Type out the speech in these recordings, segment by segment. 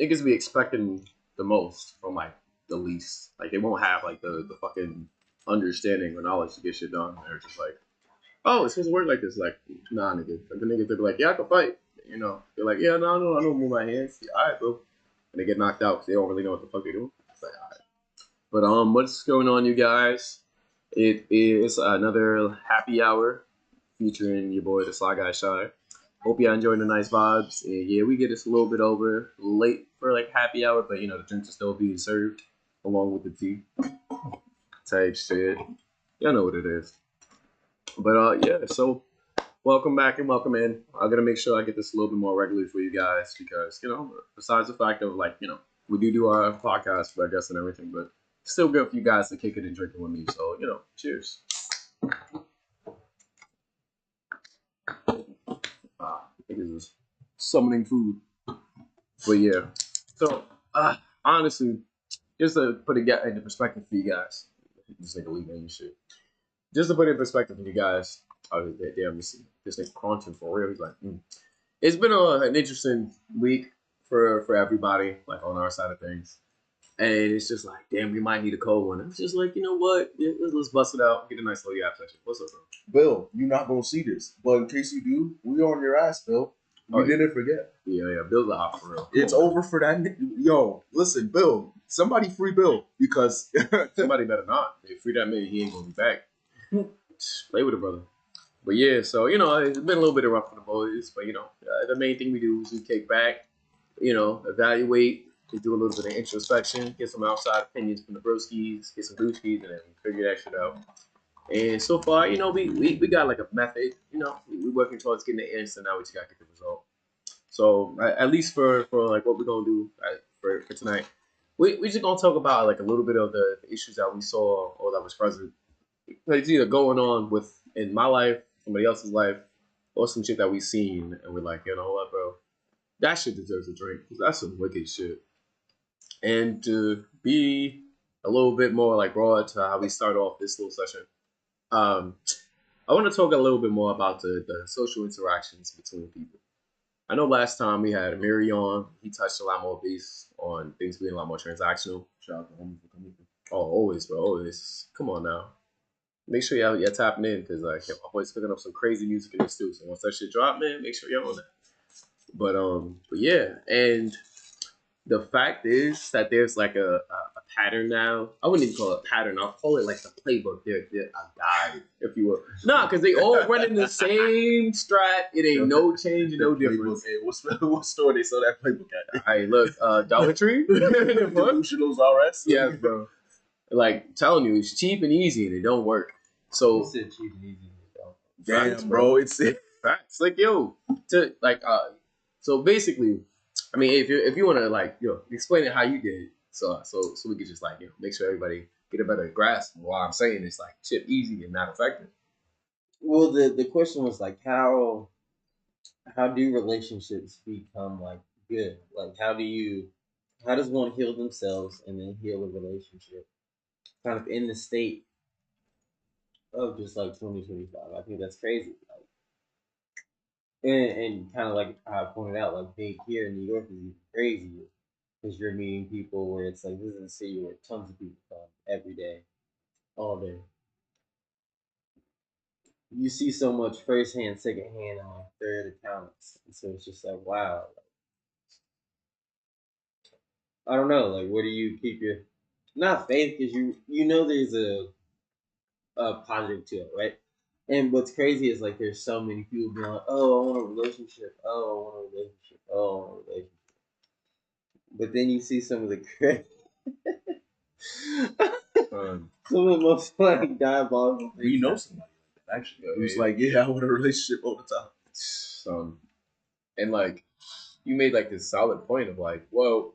niggas be expecting the most from like the least. Like they won't have like the fucking understanding or knowledge to get shit done. They're just like, oh, it's supposed to work like this. Like, nah, nigga. Like the niggas they be like, yeah, I can fight. You know, they're like, yeah, no, I don't move my hands. Yeah, all right, bro. And they get knocked out because they don't really know what the fuck they do. It's like, all right. But what's going on, you guys? It is another happy hour featuring your boy, the Sly Guy Shy. Hope y'all enjoying the nice vibes. And yeah, we get this a little bit over late for like happy hour, but you know the drinks are still being served along with the tea type shit. Y'all know what it is. But yeah, so welcome back and welcome in. I'm gonna make sure I get this a little bit more regularly for you guys because you know, besides the fact of like you know we do our podcast, I guess, and everything, but still good for you guys to kick it and drink it with me. So you know, cheers. Niggas is summoning food. But yeah, so honestly, just to put it into perspective for you guys, this nigga leaving and shit. Just to put it in perspective for you guys, damn, this nigga crunching for real. He's like, It's been an interesting week for everybody, like on our side of things, and it's just like, damn, we might need a cold one. It's just like, you know what? Yeah, let's bust it out, get a nice little yap session. What's up, bro? Bill, you're not gonna see this, but in case you do, we on your ass, Bill. We didn't forget. Yeah, Bill's out for real. It's over for that. Yo, listen, Bill. Somebody free Bill because somebody better not. If free that man, he ain't gonna be back. Play with it, brother. But yeah, so you know, it's been a little bit rough for the boys, but you know, the main thing we do is we kick back, you know, evaluate, we do a little bit of introspection, get some outside opinions from the broskies, get some brewskis, and then figure that shit out. And so far, you know, we got like a method, you know, we working towards getting the answer. Now we just got to get the result. So at least for like what we're gonna do for tonight, we just gonna talk about like a little bit of the issues that we saw or that was present. It's either going on with in my life, somebody else's life, or some shit that we seen, and we're like, you know what, bro, that shit deserves a drink because that's some wicked shit. And to be a little bit more like broad to how we start off this little session, I want to talk a little bit more about the social interactions between people. I know last time we had Amiri on, he touched a lot more base on things being a lot more transactional. Shout out to homie for coming. Oh, always, bro, always. Come on now. Make sure y'all tapping in because like my boy's picking up some crazy music in this too. So once that shit drop, man, make sure y'all on that. But yeah, and the fact is that there's like a pattern now. I wouldn't even call it a pattern. I'll call it like the playbook. They're a guide, if you will. Nah, because they all running the same strat. It ain't no change, no difference. Hey, what store they sell that playbook at? Hey, look, Dollar Tree. Delusionals RS. Yes, bro. Like telling you, it's cheap and easy, and it don't work. So you said cheap and easy. Damn, bro, it's facts. Like yo, to like so basically, I mean, if you want to like explain it how you did, so we could just like make sure everybody get a better grasp of why I'm saying it's like chip easy and not effective. Well, the question was like how do relationships become like good? Like how does one heal themselves and then heal a relationship? Kind of in the state of just like 2025. I think that's crazy. Like, and kind of like I pointed out, like being here in New York is even crazier because you're meeting people where it's like this is a city where tons of people come every day, all day. You see so much firsthand, secondhand, and like third accounts, and so it's just like wow. I don't know, like where do you keep your not faith because you know there's a positive to it, right? And what's crazy is like there's so many people being like, oh, I want a relationship. Oh, I want a relationship. Oh, I want a relationship. But then you see some of the some of the most like diabolical things. We know somebody like that actually. Who's like, yeah, I want a relationship all the time. And like you made like this solid point of like, well,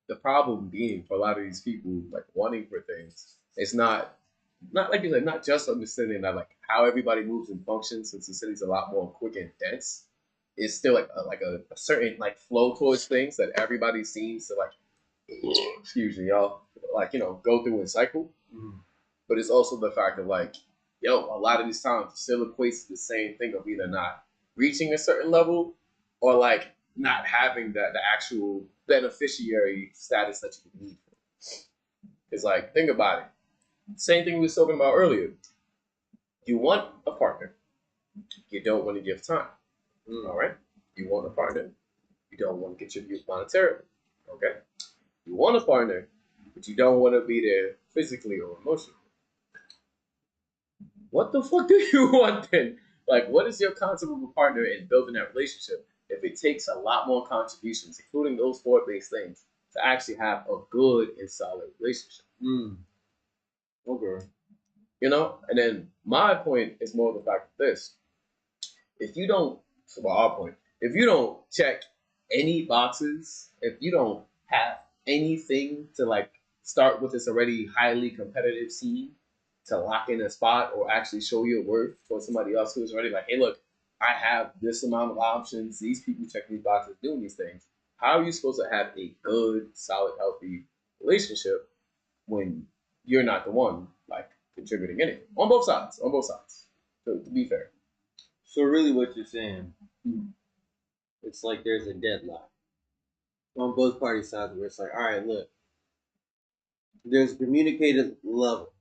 the problem being for a lot of these people like wanting for things, it's not like you said, not just understanding that like how everybody moves and functions since the city's a lot more quick and dense. It's still like a certain like flow towards things that everybody seems to like excuse me, y'all, like go through and cycle. Mhm. But it's also the fact of like, a lot of these times it still equates to the same thing of either not reaching a certain level or like not having the actual beneficiary status that you need. It's like, think about it. Same thing we was talking about earlier. You want a partner. You don't want to give time. All right? You want a partner. You don't want to contribute monetarily. Okay? You want a partner, but you don't want to be there physically or emotionally. What the fuck do you want then? Like, what is your concept of a partner in building that relationship if it takes a lot more contributions, including those four-based things, to actually have a good and solid relationship? Okay. You know? And then my point is more the fact of this. If you don't, well, our point, if you don't check any boxes, if you don't have anything to like start with this already highly competitive scene to lock in a spot or actually show your worth for somebody else who's already like, hey, look, I have this amount of options. These people check these boxes, doing these things. How are you supposed to have a good, solid, healthy relationship when you're not the one like contributing anything on both sides? On both sides, to be fair. So really, what you're saying, it's like there's a deadlock on both party sides where it's like, all right, look, there's a communicated level,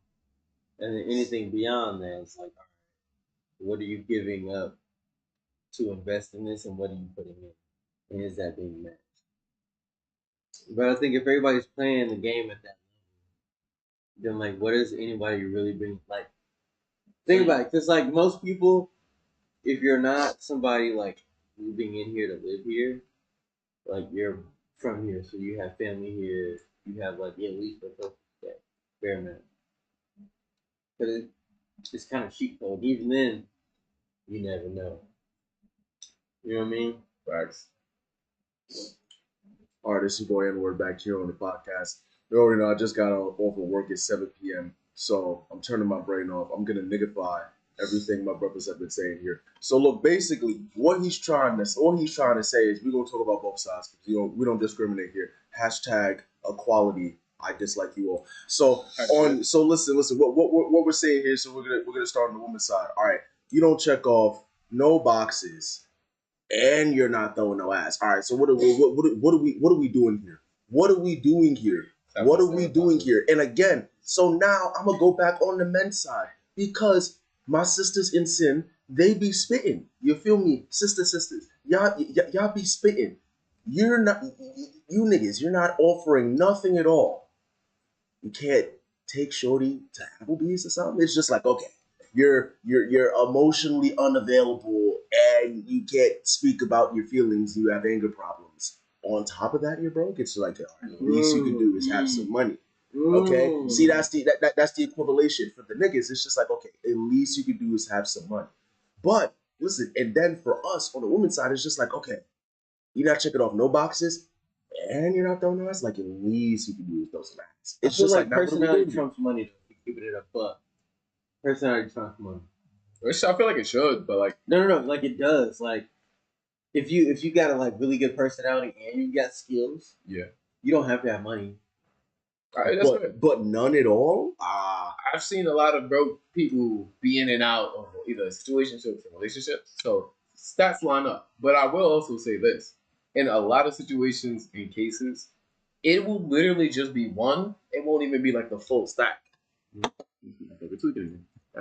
and then anything beyond that, it's like, all right, what are you giving up to invest in this, and what are you putting in, and is that being matched? But I think if everybody's playing the game at that level, then like, what is anybody really being like? Think about it, because like most people, if you're not somebody like moving in here to live here, like you're from here, so you have family here, you have like at least a fair amount. But it's kind of cheap though. Even then, you never know. You know what I mean? Facts. All right, this is your boy N-Word back here on the podcast. You already know I just got off of work at 7 p.m., so I'm turning my brain off. I'm going to niggify everything my brothers have been saying here. So look, basically, what he's trying to say is we're going to talk about both sides because we don't discriminate here. Hashtag equality. I dislike you all. So listen. What we're saying here. So we're gonna start on the woman's side. All right, you don't check off no boxes, and you're not throwing no ass. All right. So what are we doing here? What are we doing here? What are we doing here? And again, so now I'm gonna go back on the men's side because my sisters in sin, they be spitting. You feel me? Sisters. Y'all be spitting. You're not, you niggas, you're not offering nothing at all. You can't take shorty to Applebee's or something. It's just like, okay, you're emotionally unavailable and you can't speak about your feelings. You have anger problems. On top of that, you're broke. It's like, all right, the least you can do is have some money. Okay, see, that's the equivalation for the niggas. It's just like, okay, at least you can do is have some money. But listen, and then for us on the women's side, it's just like, okay, you're not checking off no boxes, and you're not throwing no ass. Like at least you can do is throw some ass. It's just like personality trumps money. Keeping it up, but personality trumps money. Which I feel like it should, but like no, like it does. Like if you got a like really good personality and you got skills, yeah, you don't have to have money. All right, that's good. But none at all. I've seen a lot of broke people be in and out of either situationships and relationships, so stats line up. But I will also say this: in a lot of situations and cases, it will literally just be one. It won't even be like the full stack. God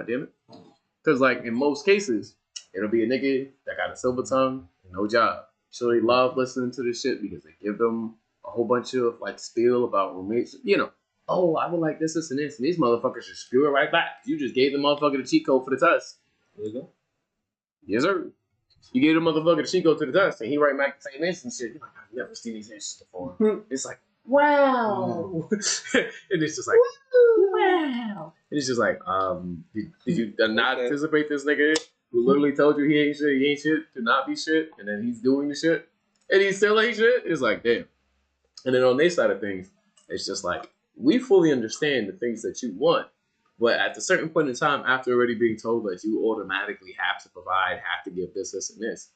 damn it! Because like in most cases, it'll be a nigga that got a silver tongue and no job. So they love listening to this shit because they give them a whole bunch of like spiel about roommates. You know, oh, I would like this, and this, and these motherfuckers just spew it right back. You just gave the motherfucker the cheat code for the test. There you go. Yes, sir. You gave the motherfucker the cheat code to the test, and he write back the same answer and shit. You're like, I've never seen these answers before. It's like, wow. And it's just like, wow. And it's just like, did you not anticipate this nigga who literally told you he ain't shit, to not be shit, and then he's doing the shit, and he still ain't shit? It's like, damn. And then on their side of things, it's just like, we fully understand the things that you want, but at a certain point in time, after already being told that you automatically have to provide, have to give this, and this,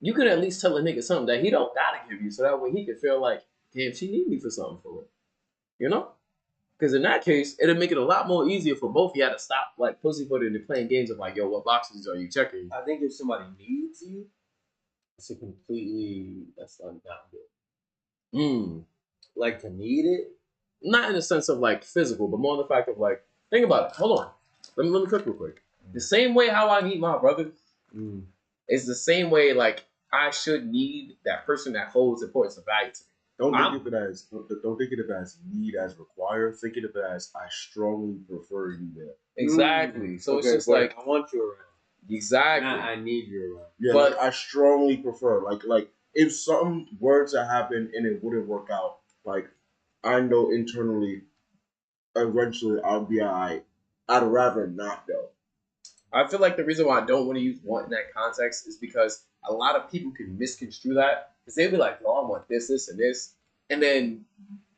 you could at least tell a nigga something that he don't gotta give you, so that way he could feel like, damn, she need me for something for it. You know? Because in that case, it'll make it a lot more easier for both of y'all to stop like pussyfooting and playing games of like, yo, what boxes are you checking? I think if somebody needs you, It's a completely that's like not good. Mm. Like to need it. Not in the sense of like physical, but more in the fact of like, think about it. Hold on. Let me cook real quick. The same way how I need my brother is the same way like I should need that person that holds importance and value to me. Don't think of it as need as require. Think of it as I strongly prefer you there. Exactly. So it's Okay, just but like I want you around. exactly. Not I need you around. Yeah, But- like I strongly prefer. Like if something were to happen and it wouldn't work out, like I know internally, eventually I'll be alright. I'd rather not though. I feel like the reason why I don't want to use want in that context is because a lot of people can misconstrue that because they'll be like, "No, I want this, this, and this," and then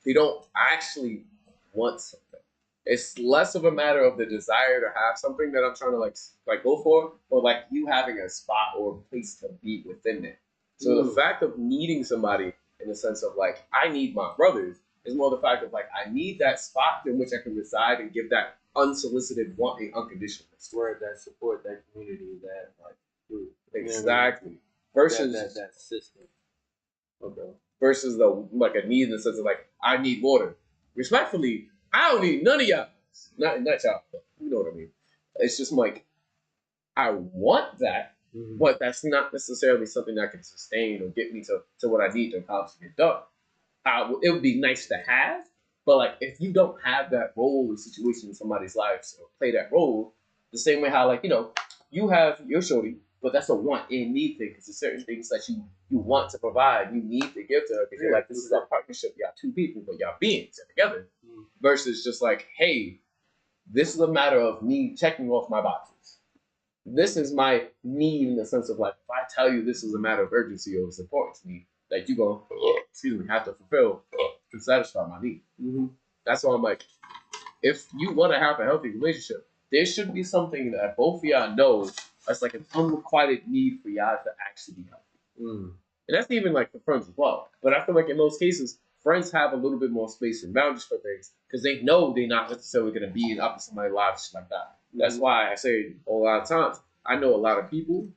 they don't actually want something. It's less of a matter of the desire to have something that I'm trying to like go for, or like you having a spot or a place to be within it. So the fact of needing somebody in the sense of like I need my brothers is more the fact of like I need that spot in which I can reside and give that unsolicited wanting unconditionally. Word that support that community, that like group. Exactly. Versus that system. Okay. versus the like a need in the sense of like I need water. Respectfully, I don't need none of y'all. Not y'all. But you know what I mean. It's just like I want that, but that's not necessarily something that can sustain or get me to what I need to accomplish and get done. It would be nice to have, but like if you don't have that role or situation in somebody's life or play that role, the same way how like you have your shorty, but that's a want and need thing because there's certain things that you want to provide, you need to give to her because you're like this is our partnership, y'all two people, but y'all beings together, versus just like hey, this is a matter of me checking off my boxes. This is my need in the sense of like if I tell you this is a matter of urgency or it's important to me, like you go, excuse me, have to fulfill to satisfy my need. That's why I'm like, if you want to have a healthy relationship, there should be something that both of y'all know that's like an unrequited need for y'all to actually be healthy. And that's even like for friends as well. But I feel like in most cases, friends have a little bit more space and boundaries for things because they know they're not necessarily going to be in up to somebody's lives like that. That's why I say a lot of times, I know a lot of people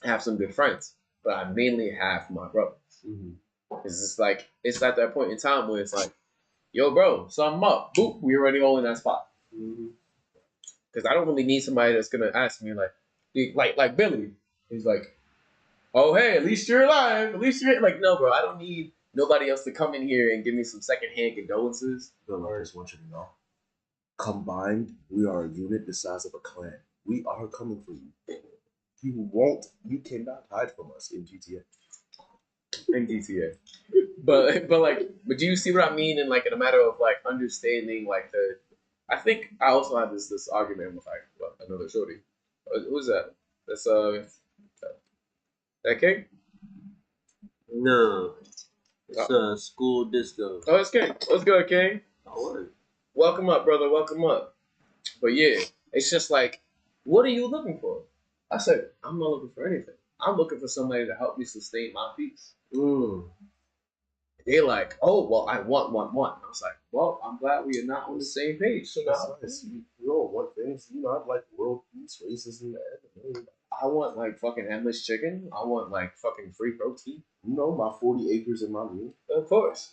have some good friends, but I mainly have my brothers. It's just like, it's at that point in time where it's like, yo, bro, something up. Boop, we already all in that spot. Because I don't really need somebody that's going to ask me like Billy. He's like, oh, hey, at least you're alive. At least you're like, no, bro, I don't need nobody else to come in here and give me some secondhand condolences. Bill, I just want you to know. Combined, we are a unit the size of a clan. We are coming for you. You cannot hide from us in GTA. In GTA. But do you see what I mean in like in a matter of like understanding like I think I also had this argument with like another shorty. Who's that? That's that King? No. It's school disco. Oh, it's King. Let's go, King. Oh, Welcome up, brother. Welcome up. But yeah, it's just like, what are you looking for? I said, I'm not looking for anything. I'm looking for somebody to help me sustain my peace. They're like, oh, well, I want. I was like, well, I'm glad we are not on the same page. So now, You know what things? I'd like world peace, racism, and I want like fucking endless chicken. I want like fucking free protein. my 40 acres in my meal. Of course.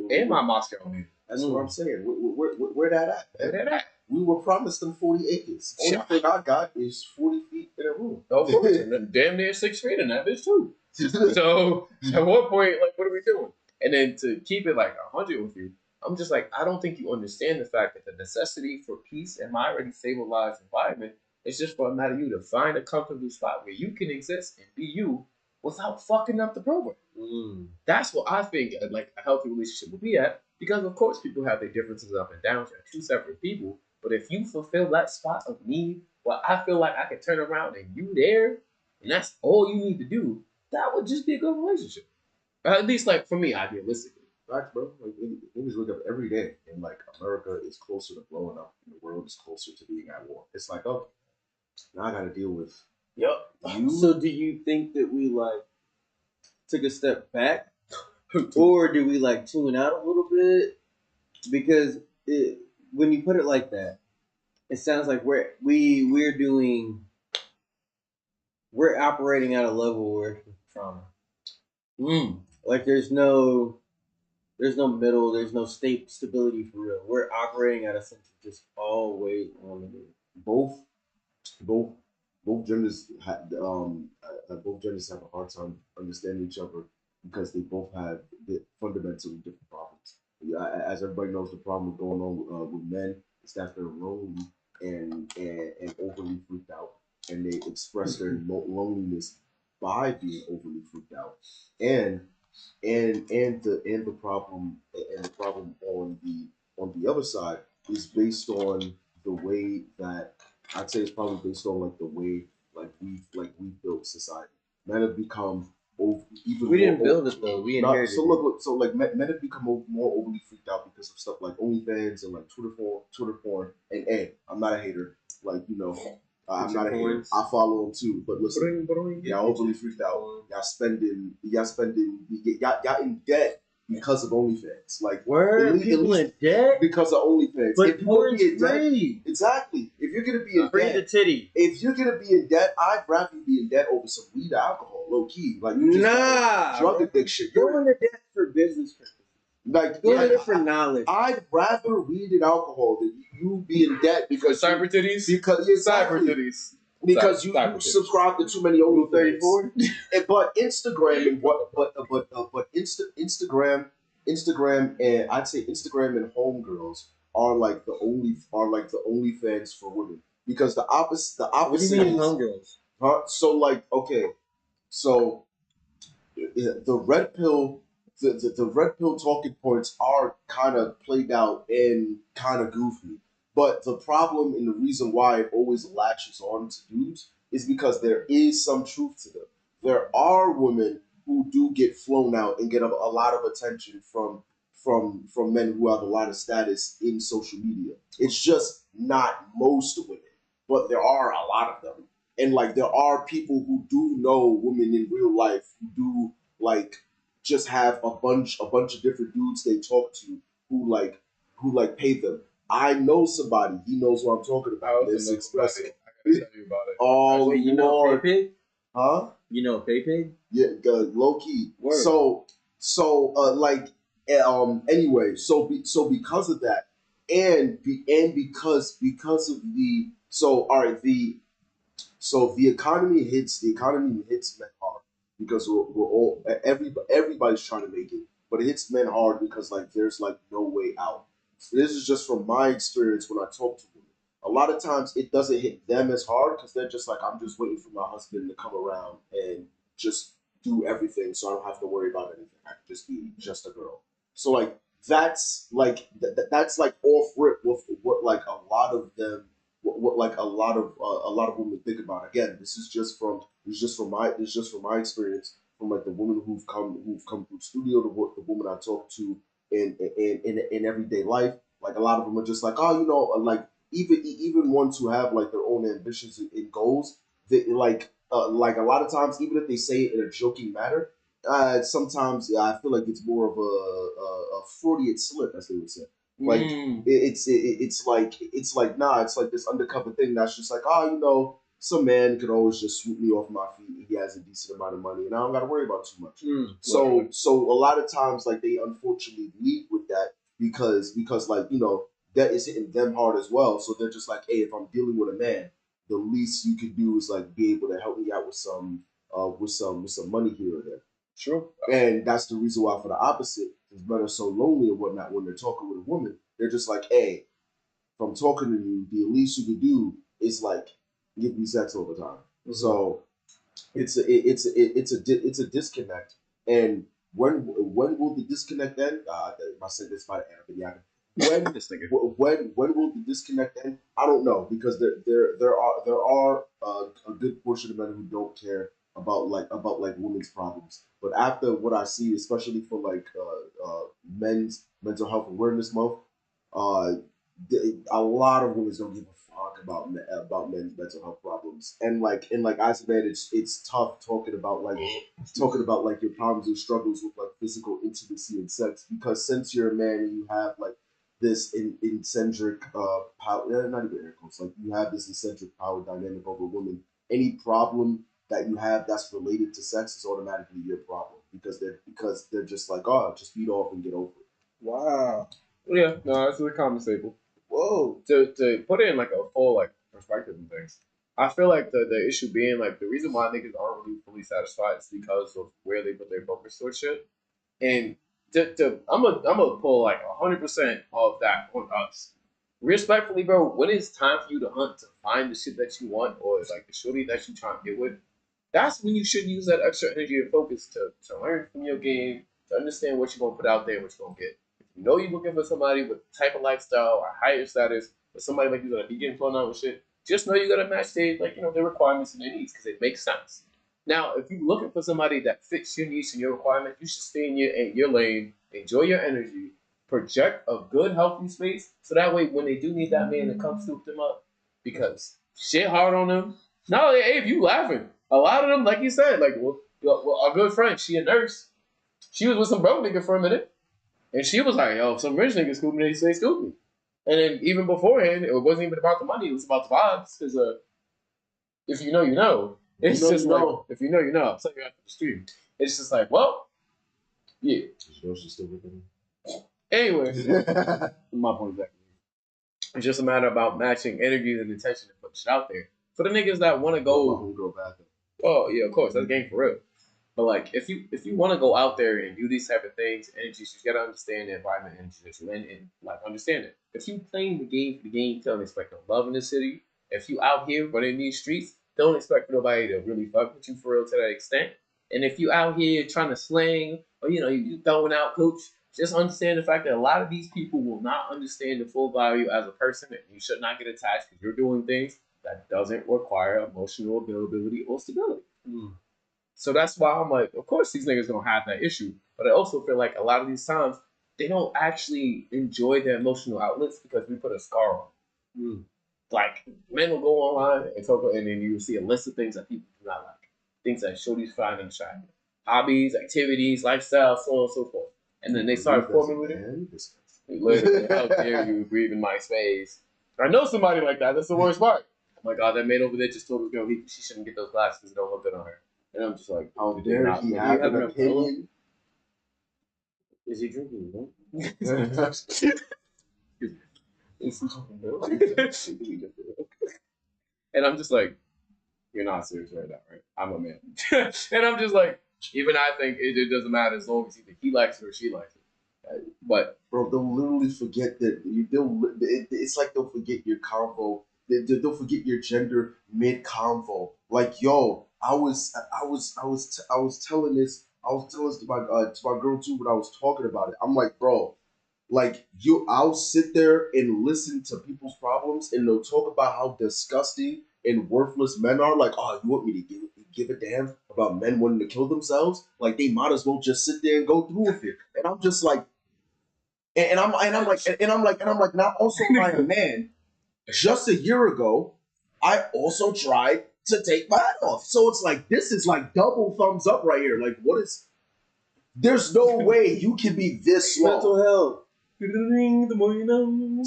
And my Moscow meal. That's what I'm saying. Where that at? Where that at? We were promised them 40 acres. Only Yeah. thing I got is 40 feet in a room. Of course. And then damn near 6 feet in that bitch too. So at what point, like, what are we doing? And then to keep it like 100 with you, I'm just like, I don't think you understand the fact that the necessity for peace in my already stabilized environment is just for a matter of you to find a comfortable spot where you can exist and be you without fucking up the program. That's what I think like a healthy relationship would be at. Because of course people have their differences up and downs. They're two separate people. But if you fulfill that spot of need, well, I feel like I can turn around and you there, and that's all you need to do, that would just be a good relationship. At least like for me, idealistically. Facts, bro. Like niggas wake up every day and like America is closer to blowing up and the world is closer to being at war. It's like, oh, now I gotta deal with Yep. So do you think that we like took a step back, or do we like tune out a little bit? Because when you put it like that, it sounds like we're operating at a level where trauma. Like there's no middle, there's no stability for real. We're operating at a sense of just always on the move. both both both genders have a hard time understanding each other because they both have fundamentally different problems. Yeah, as everybody knows, the problem going on with men is that they're lonely and overly freaked out, and they express their loneliness by being overly freaked out, and and the problem on the other side is based on the way that I'd say it's probably based on like the way we built society. Men have become even We more didn't build it though. We not inherited so it. look so like men have become more overly freaked out because of stuff like OnlyFans and like Twitter porn. And I'm not a hater, like I'm not a hater. I follow them too, but listen, y'all overly freaked out. Y'all in debt because of OnlyFans. Like Where people in debt? because of OnlyFans. But If you're gonna porn's be in debt, free. exactly. If you're gonna be in Free the debt, titty. if you're gonna be in debt, I'd rather you be in debt over some weed or alcohol, low key. Like you just got drug addiction. Go into debt for business purposes. Like Go into it for knowledge. I'd rather weed and alcohol than you be in debt because Cyber titties. because Cyber titties. because you Cyber titties. subscribe to too many OnlyFans. But Instagram and Instagram and I'd say Instagram and homegirls are like the OnlyFans for women because the opposite What do you mean, is homegirls? so like okay so the red pill the red pill talking points are kind of played out and kind of goofy. But the problem and the reason why it always latches on to dudes is because there is some truth to them. There are women who do get flown out and get a lot of attention from men who have a lot of status in social media. It's just not most women, but there are a lot of them. And like there are people who do know women in real life who do like just have a bunch of different dudes they talk to who pay them. I know somebody. He knows what I'm talking I about. also Let's know express somebody. it. I gotta tell you about it. Oh Wait, you know Lord, PayPig? huh? You know PayPig? Yeah, low key. Word. Anyway, so because of that, and because of the so all right the economy hits men hard because we're all everybody's trying to make it, but it hits men hard because like there's like no way out. This is just from my experience when I talk to women. A lot of times it doesn't hit them as hard because they're just like I'm just waiting for my husband to come around and just do everything so I don't have to worry about anything. I can just be just a girl. So like that's like off rip with what like a lot of them what like a lot of women think about. Again, this is just from my experience from like the women who've come through studio, the woman I talk to in everyday life. Like a lot of them are just like, oh, like even ones who have like their own ambitions and goals. They like a lot of times, even if they say it in a joking manner, sometimes yeah, I feel like it's more of a Freudian slip, as they would say. Like it's like nah, it's like this undercover thing that's just like some man could always just swoop me off my feet. He has a decent amount of money, and I don't got to worry about too much. So a lot of times like they unfortunately lead with that because like that is hitting them hard as well. So they're just like, hey, if I'm dealing with a man, the least you could do is like be able to help me out with some money here or there. Sure. And that's the reason why, for the opposite, because men are so lonely and whatnot when they're talking with a woman, they're just like, hey, if I'm talking to you, the least you could do is like give me sex all the time. Mm-hmm. So it's a disconnect. And when will the disconnect end? I said this by the end of the yapping. When will the disconnect end? I don't know because there are a good portion of men who don't care about women's problems. But after what I see, especially for like men's mental health awareness month, uh, a lot of women don't give a fuck about men's mental health problems. And like as a man, it's tough talking about your problems and struggles with like physical intimacy and sex because since you're a man and you have like this eccentric power, not even air quotes, like you have this eccentric power dynamic over women. Any problem that you have that's related to sex is automatically your problem. because they're just like, oh, just beat off and get over it. Wow. Yeah, no, that's a common staple. Whoa. To put it in like a full like perspective and things, I feel like the issue being like the reason why niggas aren't really fully satisfied is because of where they put their focus towards shit. And I'm gonna pull like 100% of that on us. Respectfully, bro, when it's time for you to hunt to find the shit that you want or like the shorty that you trying to get with, that's when you should use that extra energy and focus to learn from your game, to understand what you're gonna put out there and what you're gonna get. If you know you're looking for somebody with the type of lifestyle or higher status, or somebody like you gonna be getting flown out with shit, just know you gotta match their like their requirements and their needs because it makes sense. Now, if you're looking for somebody that fits your needs and your requirement, you should stay in your lane, enjoy your energy, project a good, healthy space, so that way when they do need that man to come scoop them up, because shit hard on them. No, hey, if you laughing, a lot of them, like you said, like well, our good friend, she a nurse. She was with some broke nigga for a minute, and she was like, "Yo, if some rich nigga scoop me, they say scoop me." And then even beforehand, it wasn't even about the money; it was about the vibes. Because if you know, you know. It's You know, just you like know. if you know, you know. I'm telling you after the stream. It's just like, well, yeah. She's still with him. Anyway, my point exactly. It's just a matter about matching energy and intention and putting shit out there. For the niggas that want to My go, homegirl bathroom. oh yeah, of course, that's game for real. But like, if you want to go out there and do these type of things, energies, you gotta understand the environment energy that you're in and like understand it. If you playing the game for the game, don't expect no love in the city. If you out here running these streets, don't expect nobody to really fuck with you for real to that extent. And if you out here trying to slang or you throwing out cooch, just understand the fact that a lot of these people will not understand the full value as a person, and you should not get attached because you're doing things that doesn't require emotional availability or stability. Mm. So that's why I'm like, of course these niggas gonna have that issue. But I also feel like a lot of these times they don't actually enjoy their emotional outlets because we put a scar on. Mm. Like men will go online and talk, and then you will see a list of things that people do not like, things that shorties find attractive, hobbies, activities, lifestyle, so on and so forth. And then they start formulating. Literally, how dare you breathe in my space? I know somebody like that. That's the worst part. Oh my god, that man over there just told this girl she shouldn't get those glasses because they don't look good on her. And I'm just like, how dare Dare he have an opinion? Is he drinking milk? And I'm just like, you're not serious right now, right? I'm a man. And I'm just like, even I think it doesn't matter as long as either he likes it or she likes it. But Bro, they'll literally forget that it's like they'll forget your convo. They'll forget your gender mid convo. Like, yo, I was telling this to my girl too when I was talking about it. I'm like, bro, like I'll sit there and listen to people's problems, and they'll talk about how disgusting and worthless men are. Like, oh, you want me to give a damn about men wanting to kill themselves? Like, they might as well just sit there and go through with it. And I'm just like, and I'm like, now also my man. Just a year ago, I also tried to take my hat off. So it's like this is like double thumbs up right here. Like, what is? There's no way you can be this slow. Mental health.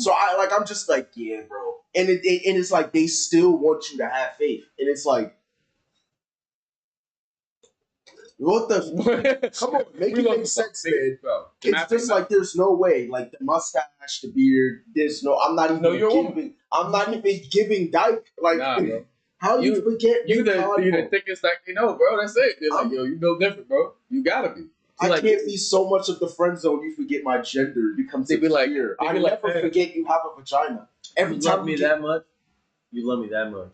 So So I'm just like, yeah, bro. And it's like they still want you to have faith. And it's like, what the? Come on, make it make sense, man. It's just like there's no way. Like the mustache, the beard. There's no. I'm not even No, you're a woman. giving. I'm not even giving dyke. Like, Nah, bro. how you forget? You your the convo? thickest that they know, bro. That's it. They're like, yo, you know different, bro. You gotta be. I like, can't be so much of the friend zone. You forget my gender. It becomes They be like- fear. they I be like, never man. forget you have a vagina. Every You time love me you that much? You love me that much?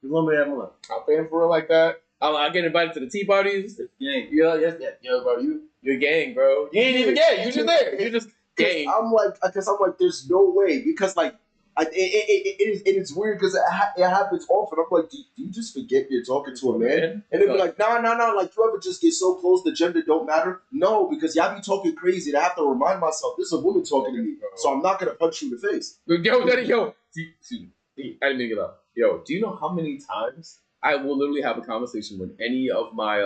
You love me that much? I'm paying for it like that. I get invited to the tea parties. It's gang. Yo, bro, you're gang, bro. You ain't even gay. You just there. You're just gang. I'm like, there's no way because it's weird because it happens often. I'm like, do you just forget you're talking to a man? And they be like, no. Like, you ever just get so close the gender don't matter? No, because y'all be talking crazy. And I have to remind myself, this is a woman talking to me, so I'm not gonna punch you in the face. Yo, excuse me. I didn't mean to get up. Yo, do you know how many times I will literally have a conversation with any of my,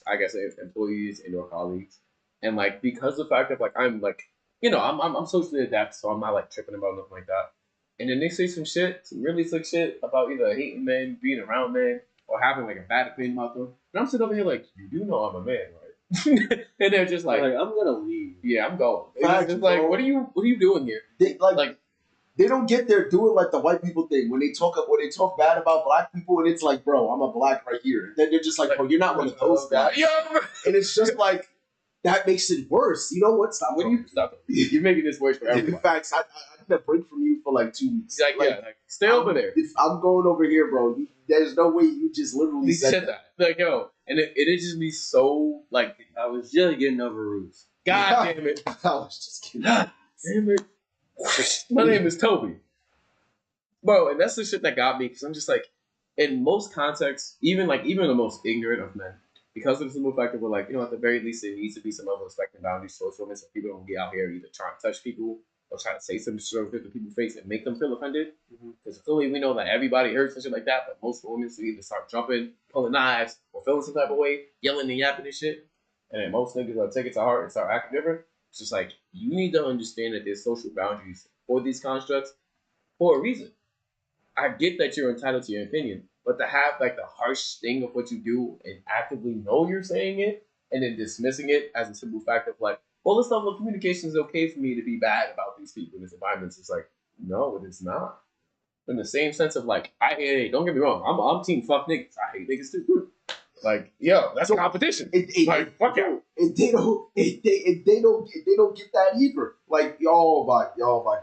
I guess, employees and or colleagues, and like because of the fact that like I'm like, I'm socially adept, so I'm not like tripping about nothing like that. And then they say some shit, some really slick shit about either hating men, being around men, or having like a bad opinion about them. And I'm sitting over here like, you do know I'm a man, right? And they're just like, I'm gonna leave. yeah, I'm going. Facts, It's just like, bro. what are you doing here? Like they don't get there doing like the white people thing when they talk bad about black people, and it's like, bro, I'm a black right here. And then they're just like, bro, you're not one of those guys. Yo, And it's just like that makes it worse. You know what? Stop. what do you stop? You're making this worse for In everybody. fact, I need a break from you for like 2 weeks. He's like, stay over there. If I'm going over here, bro, there's no way you just literally He said said that. Like, yo, and it just be so like, I was just getting over Roots. God damn it. I was just kidding. God damn it. My name is Toby. Bro, and that's the shit that got me, because I'm just like, in most contexts, even the most ignorant of men, because of the simple fact that we're like, at the very least, there needs to be some level of respect and boundaries towards women, so people don't get out here either trying to touch people or try to say some shit to people's face and make them feel offended. Because clearly we know that everybody hurts and shit like that, but most women either start jumping, pulling knives, or feeling some type of way, yelling and yapping and shit. And then most niggas will take it to heart and start acting different. It's just like, you need to understand that there's social boundaries for these constructs for a reason. I get that you're entitled to your opinion, but to have like the harsh sting of what you do and actively know you're saying it and then dismissing it as a simple fact of like, well, this level of communication is okay for me to be bad about these people in this environment. It's like, no, it is not. In the same sense of like, hey, don't get me wrong, I'm team fuck niggas. I hate niggas too. Like, yo, that's competition. Like, fuck yeah. And they don't get that either. Like, oh my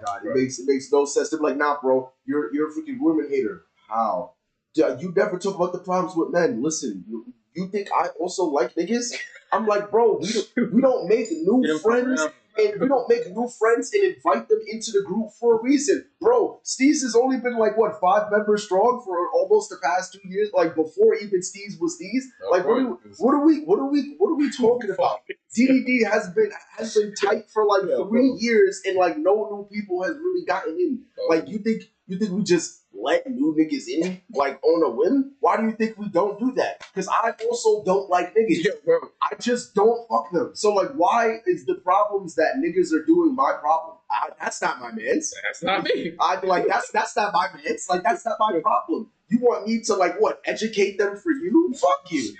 God, it makes no sense. They're like, nah, bro, you're a freaking women hater. How? You never talk about the problems with men. Listen, you think I also like niggas? I'm like, bro, we don't make new friends. And we don't make new friends and invite them into the group for a reason. Bro, Steez has only been like, 5 members strong for almost the past 2 years, like before even Steez was Steez. Like, what are we talking about? DDD has been tight for like 3 years, and like no new people has really gotten in. Like, you think we just let new niggas in like on a whim? Why do you think we don't do that? Because I also don't like niggas. Yeah, bro. I just don't fuck them. So like, why is the problems that niggas are doing my problem? That's not my man's. That's not me. That's not my man's. Like, that's not my problem. You want me to like what? Educate them for you? Fuck you.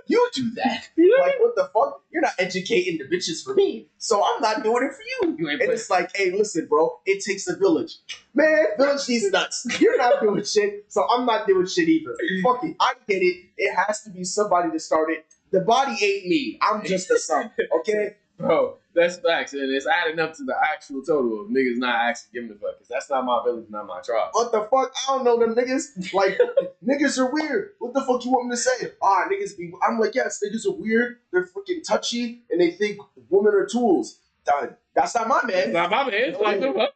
You do that. Like, what the fuck? You're not educating the bitches for me, so I'm not doing it for you. And it's like, hey, listen, bro, it takes a village. Man, village these nuts. You're not doing shit, so I'm not doing shit either. Fuck it. I get it. It has to be somebody to start it. The body ain't me. I'm just a son. Okay? Bro, that's facts, and it's adding up to the actual total of niggas not actually giving a fuck, because that's not my village, not my tribe. What the fuck? I don't know them niggas. Like, niggas are weird. What the fuck you want me to say? Niggas be... I'm like, yes, niggas are weird. They're freaking touchy, and they think women are tools. That's not my man. That's not my man. Like, the fuck?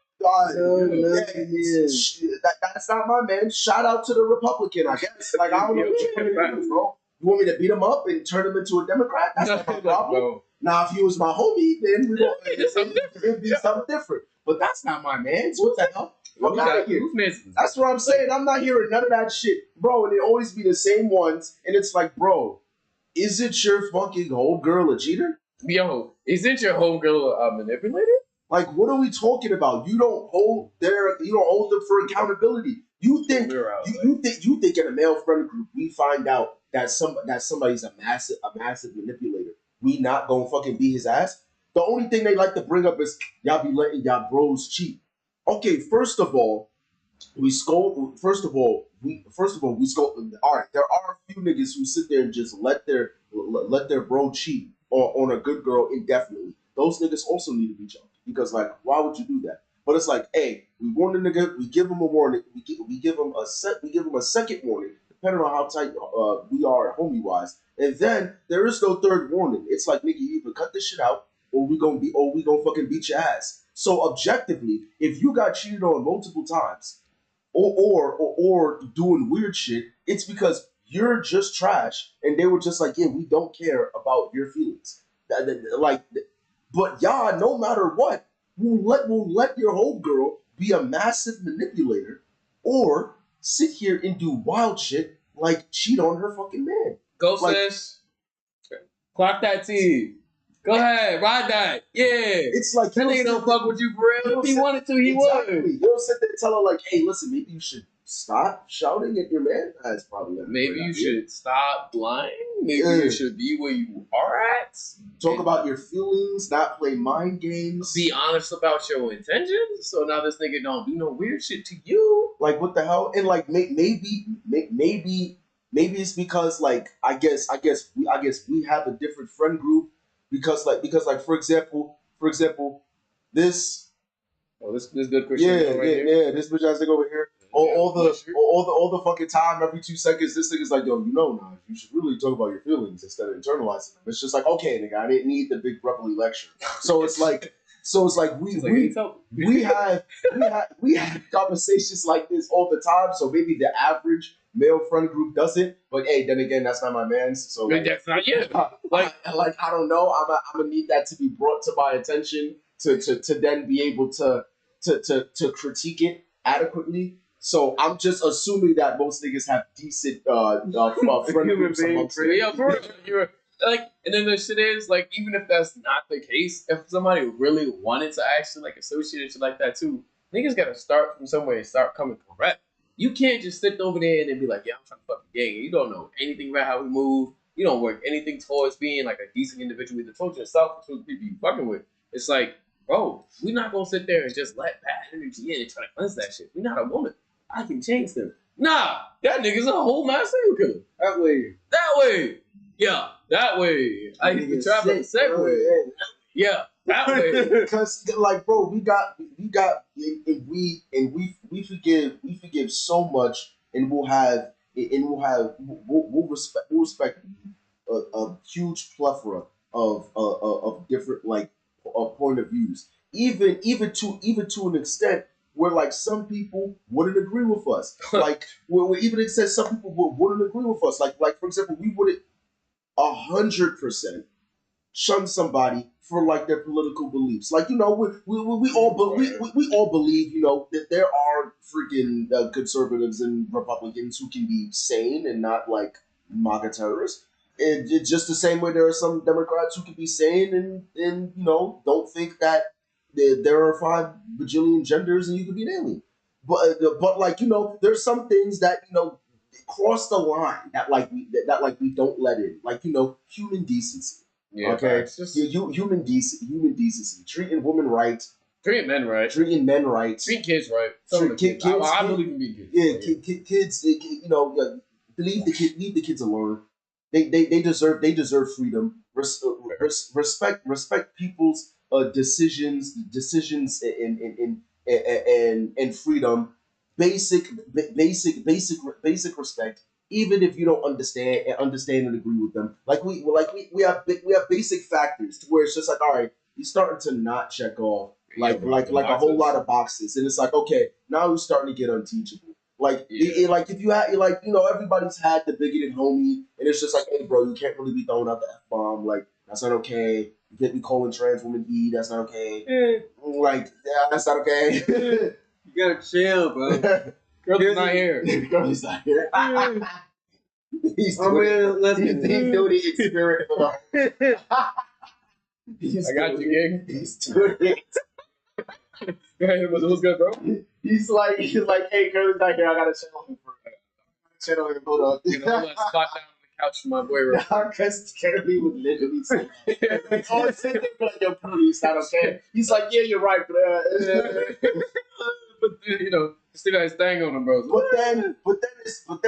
That's not my man. Shout out to the Republican, I guess. Like, I don't know what you want me to do, bro. You want me to beat him up and turn him into a Democrat? That's not my problem. Bro. Now, if he was my homie, then it'd be something different. But that's not my man. What the hell? Fuck out of here. That's what I'm saying. I'm not hearing none of that shit. Bro, and it always be the same ones. And it's like, bro, is it your fucking homegirl a cheater? Yo, isn't your homegirl a manipulator? Like, what are we talking about? You don't hold them for accountability. You think in a male friend group we find out that somebody's a massive manipulator. We not gonna fucking beat his ass. The only thing they like to bring up is y'all be letting y'all bros cheat. Okay, first of all, we scold. First of all, we scold. All right, there are a few niggas who sit there and just let their bro cheat on a good girl indefinitely. Those niggas also need to be jumped, because like, why would you do that? But it's like, hey, we warn the nigga, we give him a warning, we give him a second warning, depending on how tight we are homie wise. And then there is no third warning. It's like, nigga, you either cut this shit out or we gonna fucking beat your ass. So objectively, if you got cheated on multiple times or doing weird shit, it's because you're just trash and they were just like, yeah, we don't care about your feelings. But y'all, no matter what, will let your whole girl be a massive manipulator or sit here and do wild shit like cheat on her fucking man. Go, sis. Clock that T. Go ahead, ride that. Yeah. It's like, that nigga don't fuck with you for real. If he wanted to, he would. You don't sit there and tell her like, hey, listen, maybe you should stop shouting at your man. That's probably not a Maybe great you idea. should stop lying. Maybe Yeah. you should be where you are at. Talk And about your feelings, not play mind games. be honest about your intentions. So now this nigga don't do no weird shit to you. Like what the hell? And like maybe it's because like I guess we have a different friend group because for example this Oh, this good Christian yeah right here. yeah this bitch ass nigga over here all the fucking time every 2 seconds this nigga's like, yo, nah, you should really talk about your feelings instead of internalizing them. It's just like, okay, nigga, I didn't need the big brotherly lecture. So it's like we have conversations like this all the time. So maybe the average male friend group doesn't. But hey, then again, that's not my man's. So like, That's not you. like I don't know. I'm gonna need that to be brought to my attention to then be able to critique it adequately. So I'm just assuming that most niggas have decent friend groups amongst them. Yeah, for real. You're like, and then the shit is like, even if that's not the case, if somebody really wanted to actually like associate it like that too, niggas gotta start from somewhere and start coming correct. You can't just sit over there and then be like, yeah, I'm trying to fuck the gang. You don't know anything about how we move. You don't work anything towards being like a decent individual, either towards yourself or towards the people you fucking with. It's like, bro, we're not gonna sit there and just let bad energy in and try to cleanse that shit. We're not a woman. I can change them. Nah, that nigga's a whole mass serial killer. That way. That way. Yeah, that way. I used to travel the same way. Yeah, that way. Because like, bro, we forgive so much, and we'll respect a huge plethora of different like point of views, even to an extent where like some people wouldn't agree with us. Like where even it says some people wouldn't agree with us. Like for example, we wouldn't 100% shun somebody for like their political beliefs. Like, we all believe, that there are freaking conservatives and Republicans who can be sane and not like MAGA terrorists. And it's just the same way there are some Democrats who can be sane and don't think that there are 5 bajillion genders and you could be an alien. But like, there's some things that, cross the line that we don't let in. Like, human decency. Yeah, okay, it's just human decency, treating women right, treating men right, treating men right, treating kids right. Kids, I believe in being kids. Yeah, kids. Leave the kids alone. They deserve freedom. Respect people's decisions and freedom. Basic respect. Even if you don't understand and agree with them, we have basic factors to where it's just like, all right, you're starting to not check off like a whole lot of boxes, and it's like, okay, now we're starting to get unteachable. Like if you had everybody's had the bigoted homie, and it's just like, hey bro, you can't really be throwing out the F-bomb, like that's not okay. You can't be calling trans women E, that's not okay. Like, yeah, that's not okay. You gotta chill, bro. Girl's not here. Girl's not here. He's doing it in spirit. I got you, gang. He's doing it. Hey, what's good, bro? He's like, hey, Curly's not here. I gotta chill him for hold on. Let's spot down on the couch for my boy, real quick. Because Curly would literally say, "Oh, sit there, but yo, Curly, it's not okay." He's like, "Yeah, you're right, but still got his thing on him, bro. But then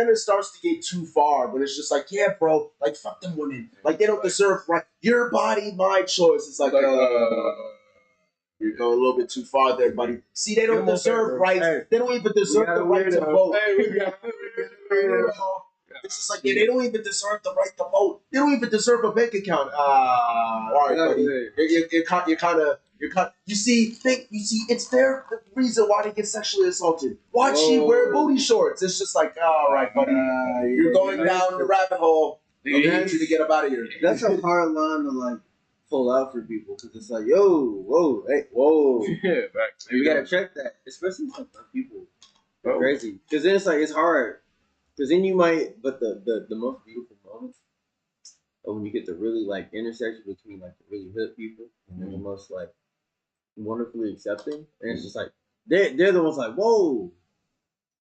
it starts to get too far. But it's just like, yeah, bro, like fuck them women. Like they don't deserve right. Your body, my choice. It's like, you're going a little bit too far there, buddy. See, they don't deserve rights. Hey, they don't even deserve the right to vote. It's just like, they don't even deserve the right to vote. They don't even deserve a bank account. All right, buddy. You're kind of. You see, it's their reason why they get sexually assaulted. Why'd she wear booty shorts? It's just like, all right, buddy, you're going down the rabbit hole. I need you to get up out of here. That's a hard line to like pull out for people because it's like, whoa, Yeah, we gotta check that, especially for people. Crazy, because then it's hard. Because then you might, but the most beautiful moments are when you get the really like intersection between like the really hood people and then the most like wonderfully accepting, and it's just like they're the ones like, whoa,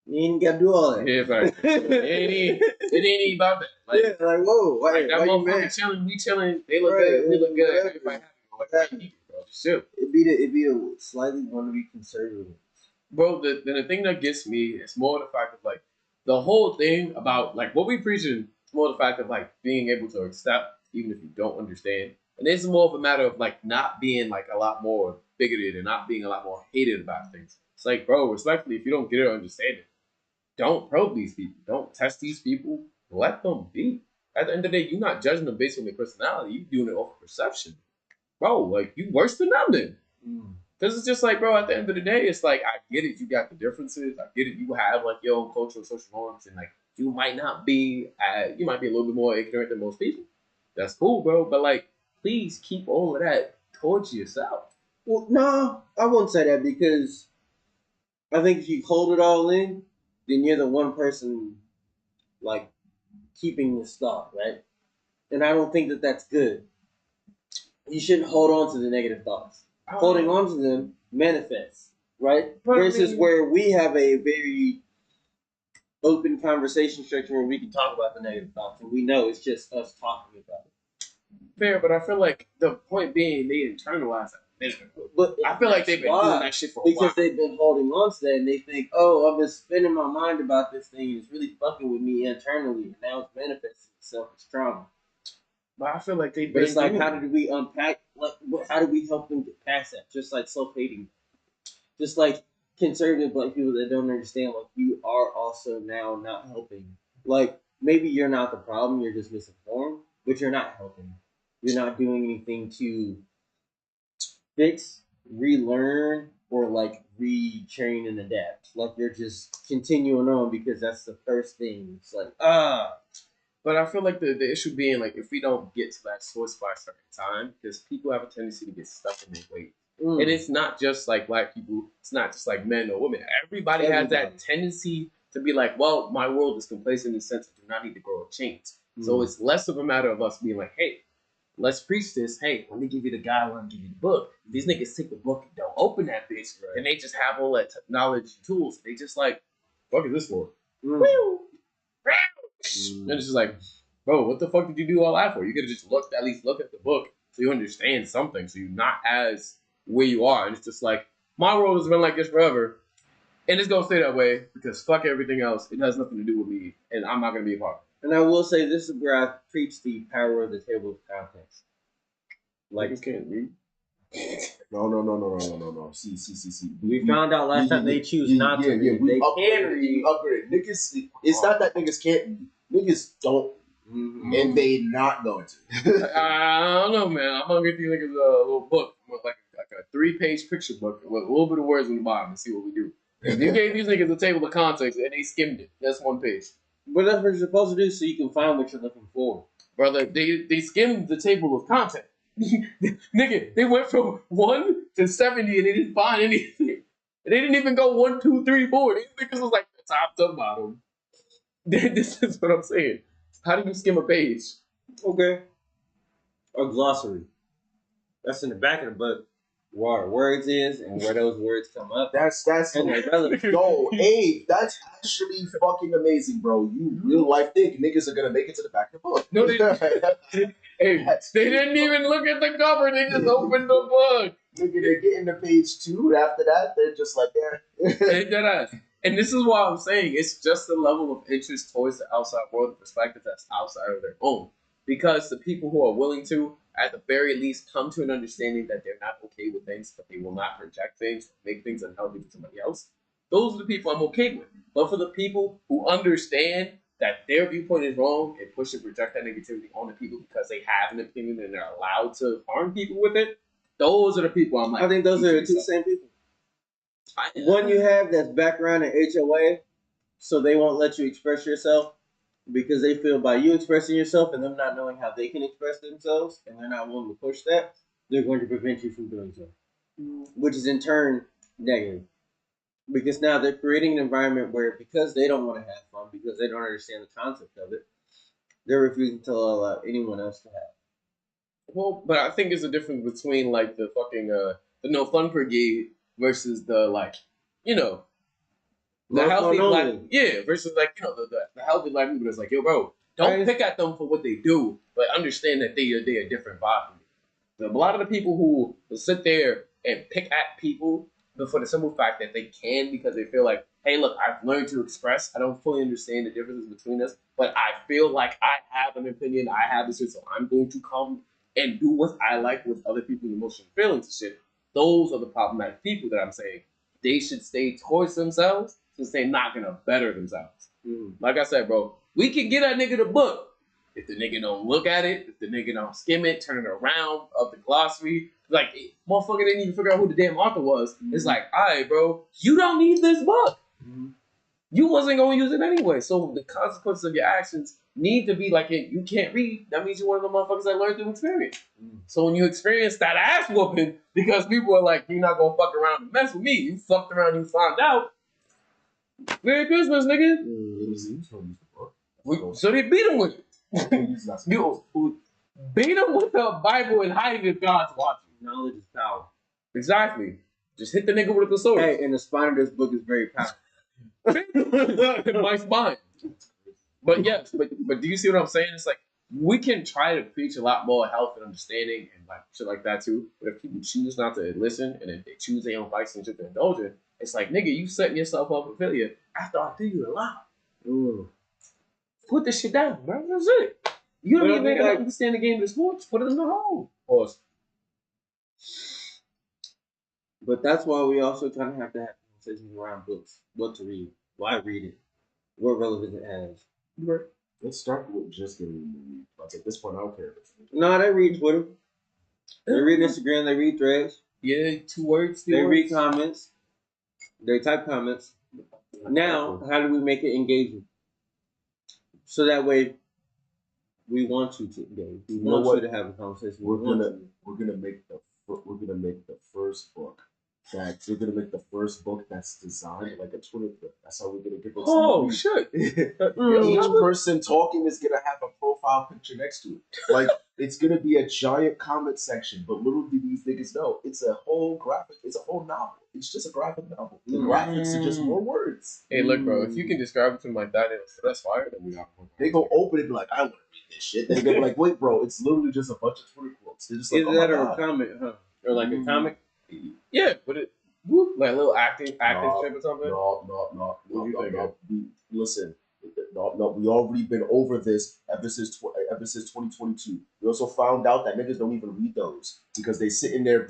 You ain't gotta do all that. Yeah, right. It ain't even about that. Like, Yeah, like whoa, like that why you motherfucker mad? chilling, we chilling. They look Right, good, we look good. whatever. Everybody happy. Like, why you keep it, bro? Just chill. It'd be a slightly want to be conservative. Bro, the thing that gets me is more the fact of like the whole thing about like what we preaching is more the fact of like being able to accept even if you don't understand. And it's more of a matter of like not being like a lot more bigoted and not being a lot more hated about things. It's like, bro, respectfully, if you don't get it or understand it, don't probe these people. Don't test these people. Let them be. At the end of the day, you're not judging them based on their personality. You're doing it off of perception. Bro, like you worse than them then. Because it's just like, bro, at the end of the day, it's like, I get it. You got the differences. I get it. You have like your own cultural, social norms. And like, you might not be, you might be a little bit more ignorant than most people. That's cool, bro. But like, please keep all of that towards yourself. Well, no, I won't say that because I think if you hold it all in, then you're the one person like keeping this thought, right? And I don't think that that's good. You shouldn't hold on to the negative thoughts. Holding on to them manifests, right? But I Versus mean- where we have a very open conversation structure where we can talk about the negative thoughts, and we know it's just us talking about it. Fair, but I feel like the point being they internalize it. But I feel like they've been why? doing that shit for a while. Because they've been holding on to that, and they think, "Oh, I've been spinning my mind about this thing. It's really fucking with me internally, and now it's manifesting itself as trauma." But I feel like they've But been it's like, doing how it. did we unpack? Like, how do we help them get past that? Just like self-hating, just like conservative black people that don't understand. Like, you are also now not helping. Like, maybe you're not the problem. You're just misinformed, but you're not helping. You're not doing anything to fix, relearn, or like retrain and adapt. Like, you're just continuing on because that's the first thing. It's like, But I feel like the issue being like if we don't get to that source by a certain time, because people have a tendency to get stuck in their ways. mm. And it's not just like black people, it's not just like men or women. Everybody has that Everybody. tendency to be like, well, my world is complacent in the sense I do not need to grow or change. So it's less of a matter of us being like, hey, let's preach this. Hey, let me give you the guide, let me give you the book. These niggas take the book and don't open that bitch. Right. And they just have all that knowledge and tools. They just like, fuck is this for? Mm. Woo! Mm. And it's just like, bro, what the fuck did you do all that for? You could have just at least look at the book so you understand something, so you're not as where you are. And it's just like, my world has been like this forever, and it's gonna stay that way because fuck everything else. It has nothing to do with me, and I'm not gonna be a part of And I will say this is where I preach the power of the table of contents. it. Like, You can't read. No. See. we found out last time they choose not to read. We They can upgraded. read. We upgraded. Niggas, it's not that niggas can't read. Niggas don't, Mhm. and they not going to. I don't know, man. I'm gonna get these niggas a little book with like a 3-page picture book with a little bit of words on the bottom and see what we do. If you gave these niggas a table of contents and they skimmed it, that's 1 page. But that's what you're supposed to do so you can find what you're looking for. Brother, they skimmed the table of content. Nigga, they went from 1 to 70 and they didn't find anything. They didn't even go 1, 2, 3, 4. These niggas was like the top to bottom. This is what I'm saying. How do you skim a page? Okay. A glossary. That's in the back of the book. Where our words is and where those words come up. That's And they're relevant. yo, Abe, that's actually fucking amazing, bro. You real life think niggas are gonna make it to the back of the book. No, they- Hey, they didn't even look at the cover. They just opened the book. Nigga, they're getting to page 2. After that, they're just like, Hey, deadass. And this is why I'm saying it's just the level of interest towards the outside world, the perspective that's outside of their own. Because the people who are willing to, at the very least, come to an understanding that they're not okay with things, but they will not project things, make things unhealthy for somebody else. Those are the people I'm okay with. But for the people who understand that their viewpoint is wrong and push and project that negativity on the people because they have an opinion and they're allowed to harm people with it, those are the people I'm like. I think those are the two same people. One you have that's background in HOA, so they won't let you express yourself because they feel by you expressing yourself and them not knowing how they can express themselves and they're not willing to push that, they're going to prevent you from doing so. Which is in turn negative. Because now they're creating an environment where because they don't want to have fun, because they don't understand the concept of it, they're refusing to allow anyone else to have. Well, but I think there's a difference between like the fucking the no fun brigade versus the like, you know, The healthy black, only. yeah, versus like the healthy black people that's like, yo, bro, don't Right. pick at them for what they do, but understand that they are a different vibe from you. A lot of the people who will sit there and pick at people, but for the simple fact that they can because they feel like, hey, look, I've learned to express. I don't fully understand the differences between us, but I feel like I have an opinion. I have this, so I'm going to come and do what I like with other people's emotional feelings and shit. Those are the problematic people that I'm saying they should stay towards themselves since they're not gonna better themselves. Like I said, bro, we can get that nigga the book. If the nigga don't look at it, if the nigga don't skim it, turn it around, up the glossary, like motherfucker didn't even figure out who the damn author was. It's like, all right, bro, you don't need this book. You wasn't gonna use it anyway. So the consequences of your actions need to be like, you can't read. That means you're one of the motherfuckers that learned through experience. So when you experience that ass whooping, because people are like, you're not gonna fuck around and mess with me. You fucked around, you found out. Merry Christmas, nigga. So they beat him with it. You beat him with the Bible and hide it if God's watching. Knowledge is power. Exactly. Just hit the nigga with the sword. Hey, and the spine of this book is very powerful. My spine. But yes, but do you see what I'm saying? It's like we can try to preach a lot more health and understanding and like shit like that too. But if people choose not to listen and if they choose their own vice and shit to indulge in, it's like nigga, you setting yourself up for failure after I do you a lot. Put this shit down, bro. That's it. You don't even understand the game of sports. Put it in the hole. Pause. But that's why we also kind of have to have conversations around books. What to read, why read it, what relevance it has. Right. Let's start with just getting the movie. Like at this point, I don't care. No, they read Twitter. They read Instagram. They read Threads. Yeah, 2 words. They read comments. They type comments. Now, how do we make it engaging? So that way, we want you to engage. We want you to have a conversation. We're gonna make the first book. We're gonna make the first book that's designed like a Twitter book. That's how we're gonna get those. Oh shit! Each person talking is gonna have a profile picture next to it. Like it's gonna be a giant comment section. But little do these niggas know, it's a whole graphic. It's a whole novel. It's just a graphic novel. The graphics are just more words. Hey, look, bro. If you can describe it to them like that, that's fire. Then we got one. They go open it and be like, I want to read this shit. Then they go like, wait, bro, it's literally just a bunch of Twitter quotes. They're just like, Is that a comic, huh? Or like a comic? Yeah, but it like a little active strip or something. No. Listen, no. We already been over this ever since 2022. We also found out that niggas don't even read those because they're sitting there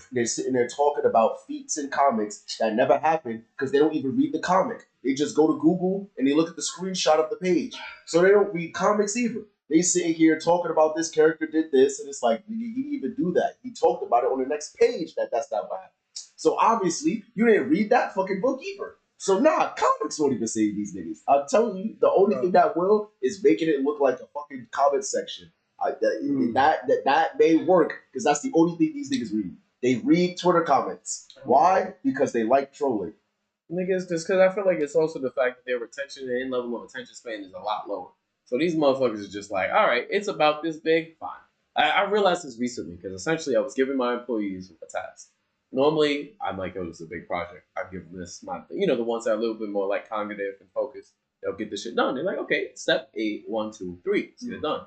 talking about feats in comics that never happened because they don't even read the comic. They just go to Google and they look at the screenshot of the page. So they don't read comics either. They sitting here talking about this character did this, and it's like, he didn't even do that. He talked about it on the next page that's not what happened. So obviously, you didn't read that fucking book either. So comics won't even save these niggas. I'm telling you, the only thing that will is making it look like a fucking comment section. That may work because that's the only thing these niggas read. They read Twitter comments. Why? Because they like trolling. Niggas, just because I feel like it's also the fact that their retention and level of attention span is a lot lower. So these motherfuckers are just like, all right, it's about this big, fine. I realized this recently because essentially I was giving my employees a task. Normally, I'm like, oh, this is a big project. I give them this, the ones that are a little bit more like cognitive and focused, they'll get this shit done. They're like, okay, step 8, 1, 2, 3, let's get it done.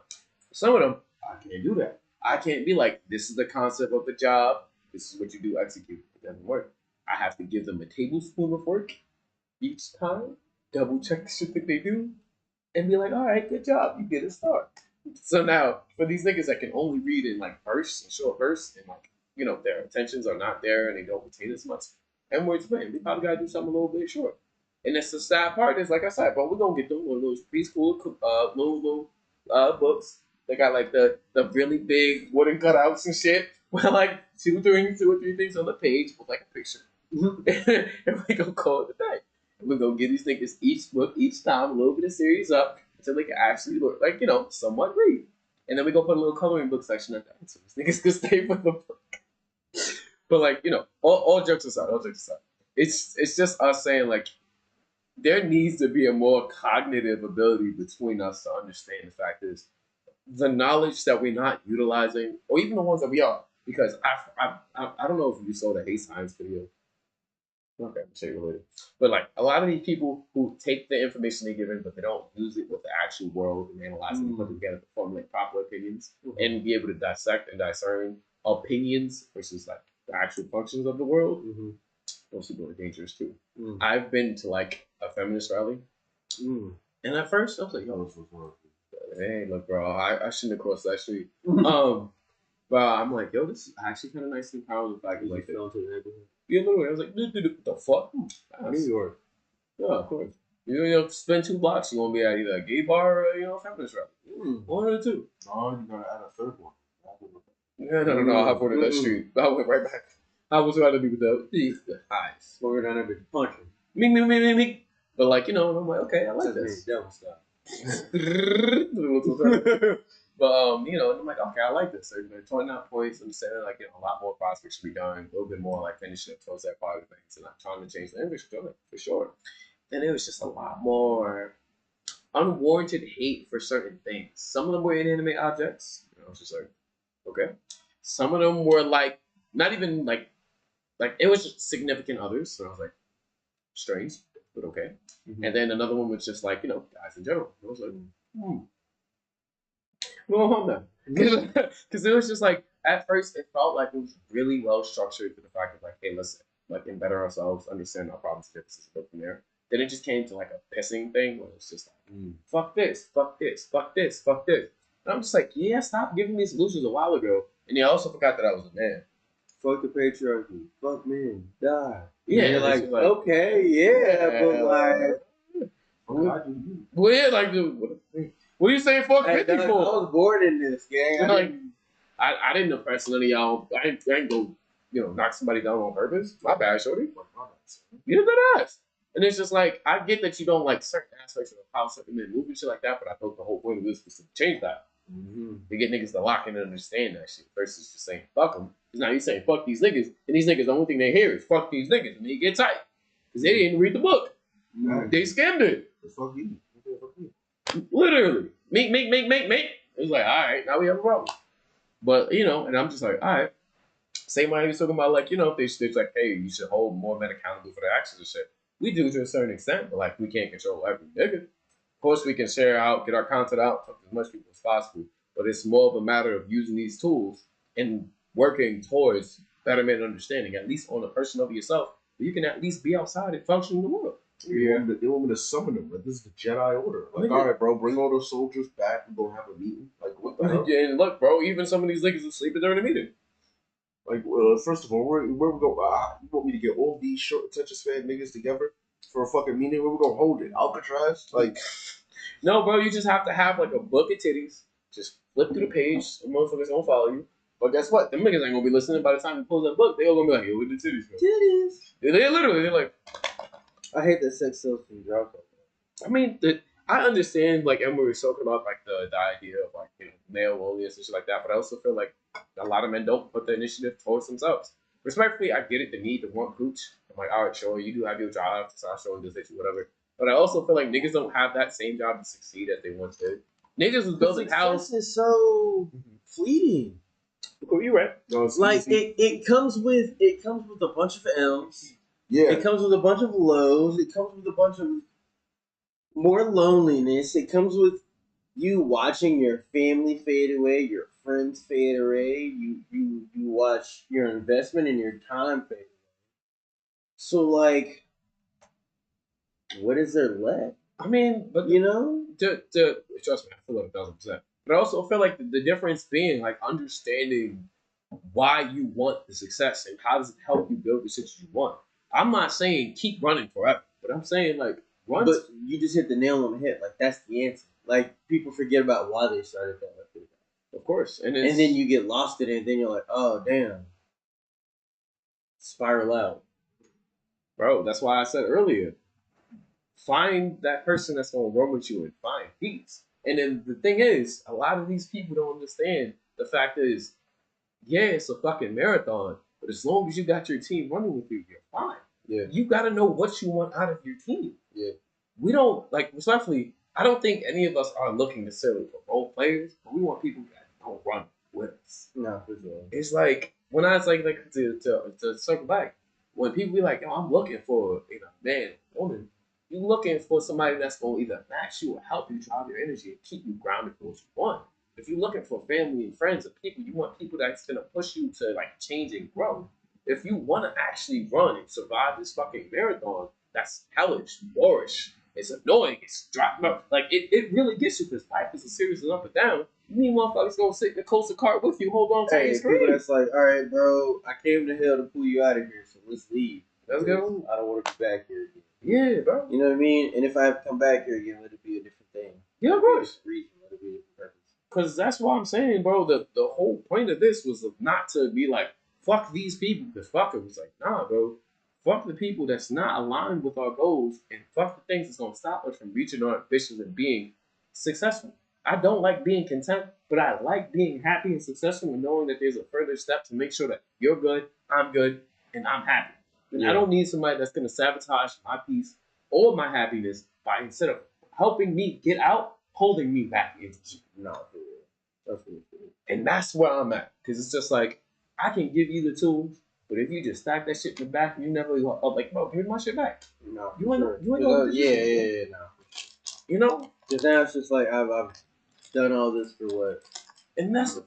Some of them, I can't do that. I can't be like, this is the concept of the job. This is what you do, execute. It doesn't work. I have to give them a tablespoon of work each time, double check the shit that they do, and be like, all right, good job, you get a start. So now, for these niggas that can only read in like bursts and short bursts, and like, their intentions are not there and they don't retain as much, and we're playing, they probably gotta do something a little bit short. And that's the sad part is, like I said, but we're gonna get them one of those preschool little books. They got like the really big wooden cutouts and shit, with like two or three things on the page with like a picture. And we gonna call it a day. We're gonna give these niggas each book, each time, a little bit of series up until they can actually look like, somewhat read. And then we gonna put a little coloring book section at that. So these niggas can stay with the book. But like, all jokes aside, it's just us saying like there needs to be a more cognitive ability between us to understand the fact is the knowledge that we're not utilizing, or even the ones that we are. Because I don't know if you saw the Hate Science video. Okay, say related. But like a lot of these people who take the information they're given, but they don't use it with the actual world and analyze it and put it together to formulate proper opinions and be able to dissect and discern opinions versus like the actual functions of the world. Those people are dangerous too. I've been to like a feminist rally, and at first I was like, "Yo, this was wrong." Hey, look, bro, I shouldn't have crossed that street. But I'm like, "Yo, this is actually kind of nice and empowering." The fact like that. Yeah, literally, I was like, "What the fuck?" New York. Yeah, of course. You know, spend 2 blocks, you won't be at either a gay bar or a feminist rally. One of the two. No, you gotta add a third one. No. I avoided that street. I went right back. I was trying to do the highs. We're down there with punching. Me. But like, you know, I'm like, okay, I like this. Devil stuff. But you know, and I'm like, okay, I like this. They're pointing out points, understanding like, you know, a lot more prospects should be done, a little bit more like finishing up towards that part of things, and I'm trying to change the image for sure. And it was just a lot more unwarranted hate for certain things. Some of them were inanimate objects. You know, I was just like, okay. Some of them were like not even like it was just significant others. So I was like, strange, but okay. And then another one was just like, you know, guys in general. I was like, well, hold on. Because it was just like, at first, it felt like it was really well structured to the fact of like, hey, listen, like, and better ourselves, understand our problems, differences, go from there. Then it just came to like a pissing thing where it's just like, fuck this, fuck this, fuck this, fuck this. And I'm just like, yeah, stop giving me solutions a while ago. And you also forgot that I was a man. Fuck the patriarchy. Fuck men. Die. Yeah, you're like, okay, yeah, but like, well, yeah, like, dude, what are you saying? Fuck 50 for? I was born in this, gang. I didn't oppress none of y'all. I didn't go, you know, knock somebody down on purpose. My bad, shorty. You did that ass. And it's just like, I get that you don't like certain aspects of how certain men move and shit like that, but I thought the whole point of this was to change that. To get niggas to lock in and understand that shit versus just saying fuck them. Because now you saying fuck these niggas, and these niggas, the only thing they hear is fuck these niggas, and they get tight. Because they didn't read the book. They skimmed it. Fuck you. Literally. Make. It's like, all right, now we have a problem. But, you know, and I'm just like, all right. Same way he was talking about, like, you know, if they're like, hey, you should hold more men accountable for their actions and shit. We do to a certain extent, but, like, we can't control every nigga. Of course, we can share out, get our content out, talk to as much people as possible. But it's more of a matter of using these tools and working towards betterment and understanding, at least on a person of yourself, where you can at least be outside and function in the world. They want me to summon them. Like, this is the Jedi Order. Like, all right, bro, bring all those soldiers back. We're going to have a meeting. Like, what the hell? And look, bro, even some of these niggas are sleeping during the meeting. Like, first of all, where we go? You want me to get all these short attention span niggas together for a fucking meeting? Where we gonna hold it? Alcatraz? Like, no, bro, you just have to have like a book of titties. Just flip through the page. The motherfuckers gonna follow you. But guess what? Them niggas ain't gonna be listening. By the time you close that book, they all gonna be like, yo, with the titties, bro. Titties. They literally, they're like, I hate that sex sells from drop. I mean, I understand, like, Emma was talking about, like, the idea of, like, you know, male loneliness and shit like that, but I also feel like a lot of men don't put the initiative towards themselves. Respectfully, I get it, the need to want cooch. I'm like, all right, sure, you do have your job, testosterone, this, that, whatever. But I also feel like niggas don't have that same job to succeed as they once did. Niggas was building houses. Success is so fleeting. You're right. no, Like it comes with a bunch of L's. Yeah. It comes with a bunch of lows. It comes with a bunch of more loneliness. It comes with you watching your family fade away, your friends fade away. You watch your investment and your time fade away. So like, what is there left? I mean, but You know, to trust me, I feel like 1,000%. But I also feel like the difference being like understanding why you want the success and how does it help you build the shit you want. I'm not saying keep running forever, but I'm saying like run. but you just hit the nail on the head. Like that's the answer. Like people forget about why they started that. Of course, and And then you get lost in it, and then you're like, oh damn, spiral out. bro, that's why I said earlier, find that person that's gonna run with you and find peace. And then the thing is, a lot of these people don't understand. The fact is, yeah, it's a fucking marathon, but as long as you got your team running with you, you're fine. Yeah. You gotta know what you want out of your team. Yeah. We don't like respectfully. I don't think any of us are looking necessarily for role players, but we want people that don't run with us. No, for sure. It's like when I was like to circle back, when people be like, yo, I'm looking for man, woman, you looking for somebody that's gonna either match you or help you drive your energy and keep you grounded for what you want. If you're looking for family and friends or people, you want people that's gonna push you to like change and grow. If you want to actually run and survive this fucking marathon, that's hellish, boorish. It's annoying. It's dropping up. Like it really gets you because life is a series of up and down. You need motherfuckers gonna sit in the coaster cart with you, hold on to Hey, your people screen. that's like, all right, bro, I came to hell to pull you out of here, so let's leave. Let's go. I don't want to be back here again. Yeah, bro. You know what I mean? And if I have to come back here again, let it be a different thing. Yeah, of course. Reason, let it be a different purpose. Because that's what I'm saying, bro. The whole point of this was not to be like, fuck these people. Because fuck it was like, nah, bro. Fuck the people that's not aligned with our goals. And fuck the things that's going to stop us from reaching our ambitions and being successful. I don't like being content, but I like being happy and successful and knowing that there's a further step to make sure that you're good, I'm good, and I'm happy. And I don't need somebody that's going to sabotage my peace or my happiness by instead of helping me get out, holding me back into shit. No, for real. That's really cool. And that's where I'm at. Because it's just like, I can give you the tools, but if you just stack that shit in the back, you never go, oh, like, bro, give me my shit back. No, You ain't sure. you ain't gonna do Yeah, shit. no. You know? Because now it's just like, I've done all this for what? And that's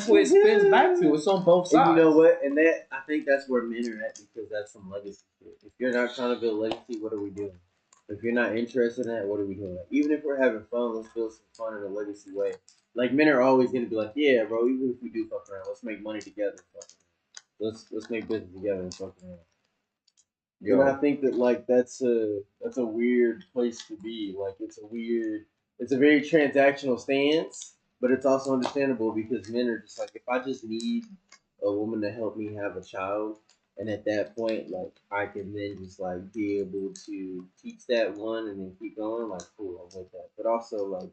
where it spins back to. It's on both sides. And you know what? And that, I think that's where men are at because that's some legacy shit. If you're not trying to build legacy, what are we doing? If you're not interested in that, what are we doing? Like, even if we're having fun, let's build some fun in a legacy way. Like, men are always going to be like, yeah, bro, even if we do fuck around, let's make money together. Fuck around. Let's make business together and fuck around. And I think that like that's a weird place to be. Like it's a very transactional stance, but it's also understandable because men are just like if I just need a woman to help me have a child, and at that point like I can then just like be able to teach that one and then keep going. Like cool, I'm with that. But also like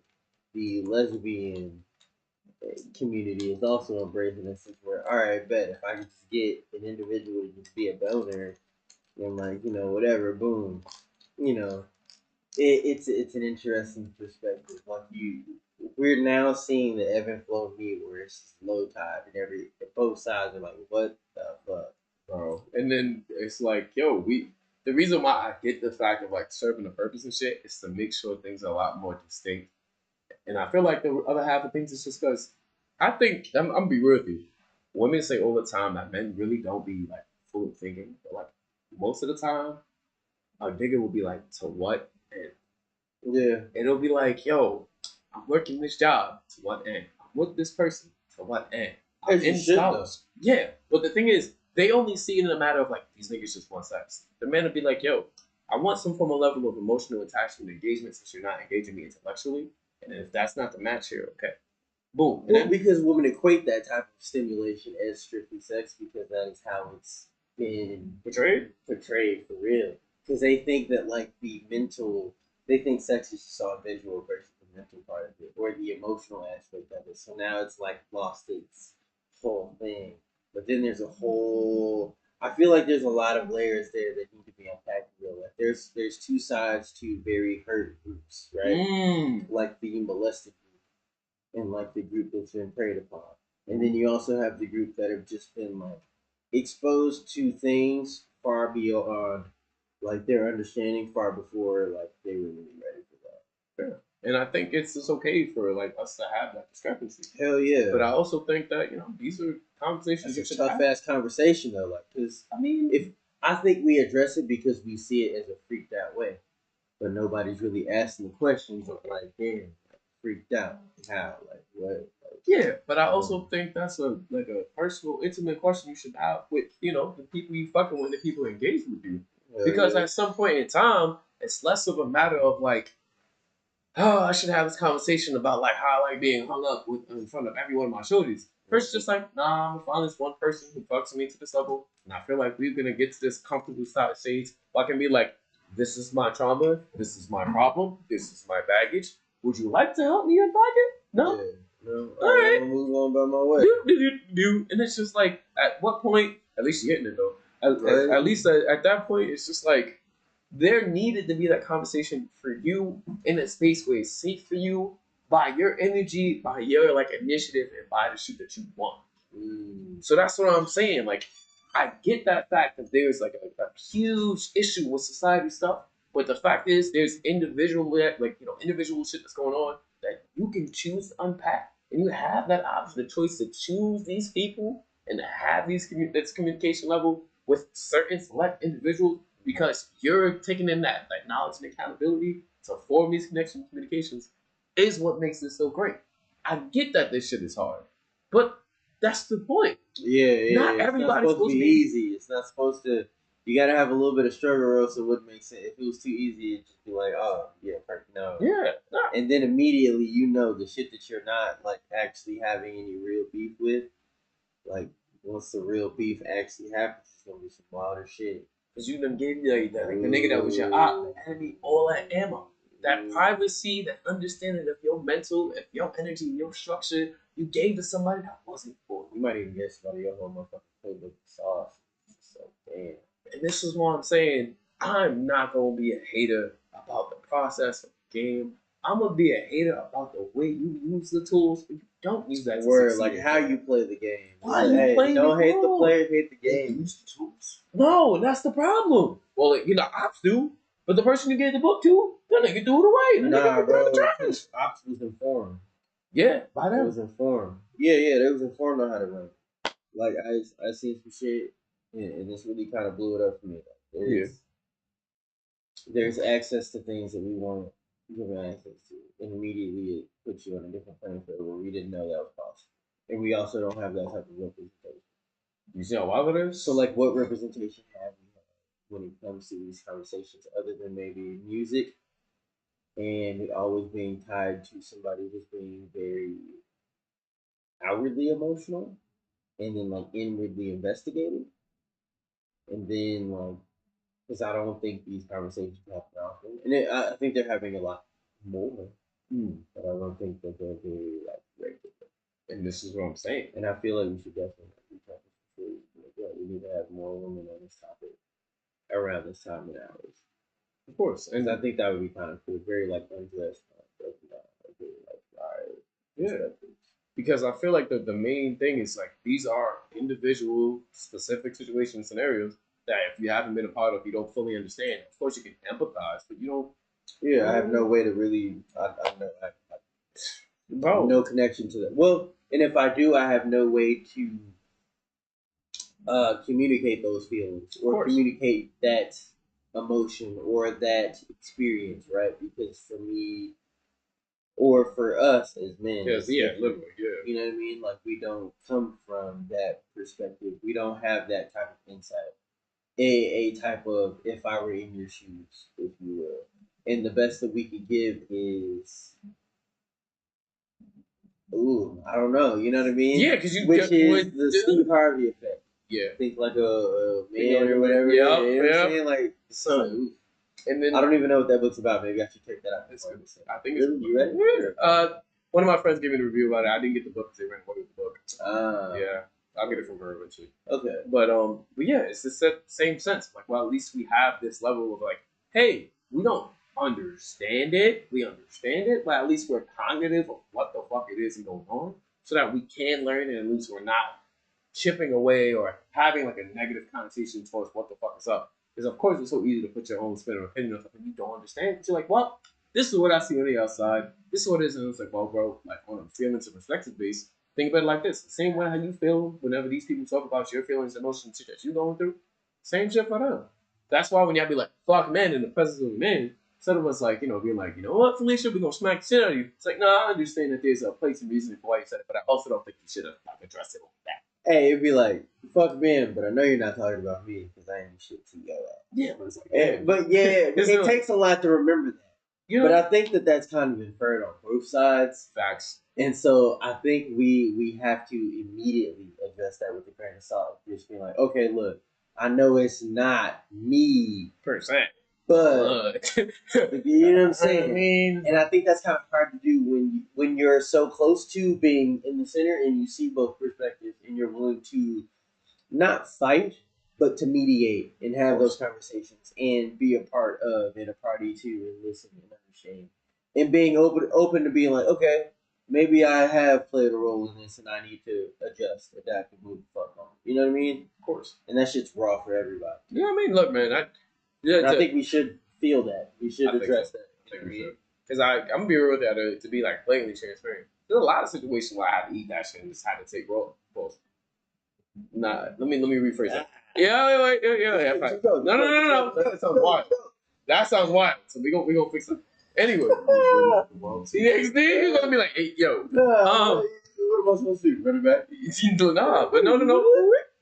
the lesbian community is also embracing this where all right, bet if I can just get an individual to just be a donor and like whatever, boom, it's an interesting perspective. Like we're now seeing the ebb and flow of meat where it's just low tide and both sides are like, what the fuck, bro? And then it's like, yo, the reason why I get the fact of like serving a purpose and shit is to make sure things are a lot more distinct. And I feel like the other half of things is just because I think I'm gonna be real with you. Women say all the time that men really don't be like forward thinking, but like most of the time, a nigga will be like, to what end? yeah. It'll be like, yo, I'm working this job, to what end? I'm with this person, to what end? I'm As you in should, college. Yeah, but the thing is, they only see it in a matter of like, these niggas just want sex. The man will be like, yo, I want some form of level of emotional attachment and engagement since you're not engaging me intellectually. And if that's not the match here, okay. Boom. And Well, then, because women equate that type of stimulation as strictly sex because that is how it's been portrayed for real. Because they think that like they think sex is just all visual versus the mental part of it or the emotional aspect of it. So now it's like lost its whole thing. But then there's I feel like there's a lot of layers there that need to be unpacked real. Like there's two sides to very hurt groups, right? Like the molested group and like the group that's been preyed upon. And then you also have the group that have just been like exposed to things far beyond like their understanding far before like they were really ready for that. yeah. And I think it's just okay for like us to have that discrepancy. Hell yeah. But I also think that these are conversations That's you a should tough have. ass conversation though, like because I mean, if I think we address it because we see it as a freaked out way, but nobody's really asking the questions of like, damn, freaked out, how, like what? Like, yeah, but I also think that's a personal, intimate question you should have with the people you fucking with, the people who engage with you. Because yeah. at some point in time, it's less of a matter of like, oh, I should have this conversation about like how I like being hung up in front of every one of my shorties. First, just like, nah, I'm gonna find this one person who fucks me to this level, and I feel like we're gonna get to this comfortable stage. Where I can be like, this is my trauma, this is my problem, this is my baggage. Would you like to help me unpack it? No. Yeah. No, All right. I'm gonna move on by my way. And it's just like, at what point? At least you're hitting it though. Right. At least at that point, it's just like there needed to be that conversation for you in a space where it's safe for you by your energy, by your like initiative, and by the shit that you want. So that's what I'm saying. Like, I get that fact that there's like a huge issue with society stuff, but the fact is there's individual shit that's going on that you can choose to unpack, and you have that option, the choice to choose these people and to have this communication level with certain select individuals because you're taking in that knowledge and accountability to form these connections and communications is what makes this so great. I get that this shit is hard, but that's the point. Not It's not everybody's supposed to be easy. It's not supposed to. You gotta have a little bit of struggle, or else it wouldn't make sense. If it was too easy, it'd just be like, oh yeah, perfect, no. Yeah, no. And then immediately you know the shit that you're not like actually having any real beef with. Like once the real beef actually happens, it's gonna be some wilder shit. Because you done gave like the nigga that was your op, the enemy, all that ammo. That privacy, that understanding of your mental, of your energy, your structure, you gave to somebody that wasn't for you. You might even get somebody your whole motherfucking playbook sauce. So damn. And this is why I'm saying I'm not gonna be a hater about the process of the game. I'm gonna be a hater about the way you use the tools, but you don't use that to Word, succeed. like how you play the game. Why you playing don't the hate the role? player, hate the game. Use the tools. No, and that's the problem. Well, ops do, but the person you gave the book to, that nigga threw it away. That nigga Bro. put it in the trash. Ops was informed. Yeah, by They them. was informed. Yeah, they was informed on how to run. Like I seen some shit, and this really kind of blew it up for me. There's access to things that we weren't given access to, and immediately it puts you on a different playing field where we didn't know that was possible, and we also don't have that type of representation. You see how wild it is? So, like, what representation have we had when it comes to these conversations, other than maybe music, and it always being tied to somebody who's being very outwardly emotional, and then like inwardly investigating, and then like, because I don't think these conversations happen often, and I think they're having a lot more, but I don't think that they're very like regular. And this is what I'm saying. And I feel like we should definitely be talking for we need to have more women on this topic around this time and hours. Of course. And I think that would be kind of cool. Very like undressed, yeah. Because I feel like the main thing is like these are individual, specific situation scenarios that if you haven't been a part of, you don't fully understand. Of course, you can empathize, but you don't. Yeah, I have no way to really. I know. Bro, no connection to that. Well, and if I do, I have no way to communicate those feelings or communicate that emotion or that experience, right? Because for me, or for us as men, literally, you know what I mean? Like we don't come from that perspective. We don't have that type of insight. A type of if I were in your shoes, if you will. And the best that we could give is I don't know. You know what I mean? Yeah, because which is the Steve Harvey effect. Yeah, think like a man or whatever. Yeah, you know what I'm saying? Like something. And then I don't even know what that book's about. Maybe I should check that out. I think it's really? You read it? One of my friends gave me a review about it. I didn't get the book because they ran away with the book. Yeah, I'll get it from her eventually. Okay. But yeah, it's the same sense. Like, well, at least we have this level of like, hey, we don't understand it. We understand it, but at least we're cognitive of what the fuck it is going on, so that we can learn, and at least we're not chipping away or having like a negative connotation towards what the fuck is up. Because of course it's so easy to put your own spin or opinion on something you don't understand. But you're like, well, this is what I see on the outside. This is what it is, and it's like, well, bro, like on a feelings and perspective base, think about it like this: the same way how you feel whenever these people talk about your feelings, emotions, shit that you going through, same shit for them. That's why when y'all be like, fuck man, in the presence of a man, instead of us like, being like, you know what, Felicia, we're gonna smack the shit out of you. It's like, no, I understand that there's a place and reason for why you said it, but I also don't think you should have like addressed it like that. Hey, it'd be like, fuck man, but I know you're not talking about me because I ain't shit to go at. Yeah, but it's like, it takes a lot to remember that. You know, but I think that that's kind of inferred on both sides. Facts. And so I think we have to immediately address that with a grain of salt. Just being like, okay, look, I know it's not me per se, but you know what I'm saying. And I think that's kind of hard to do when you're so close to being in the center and you see both perspectives and you're willing to not fight, but to mediate and have those conversations and be a part of and a party to and listen and understand and being open to being like, okay, maybe I have played a role in this and I need to adjust, adapt, and move the fuck on. You know what I mean? Of course. And that shit's raw for everybody. Yeah, I mean, look, man. And I think we should feel that. We should address that. I think we should. Because I'm gonna be real with that to be like blatantly transparent. There's a lot of situations where I had to eat that shit and just had to take roll. Nah, let me rephrase that. Yeah. Fine. No. That sounds wild. That sounds wild. So we gonna fix it. Anyway, see next thing you're gonna be like, hey, yo, what am I supposed to do? Run it back? Nah, but no.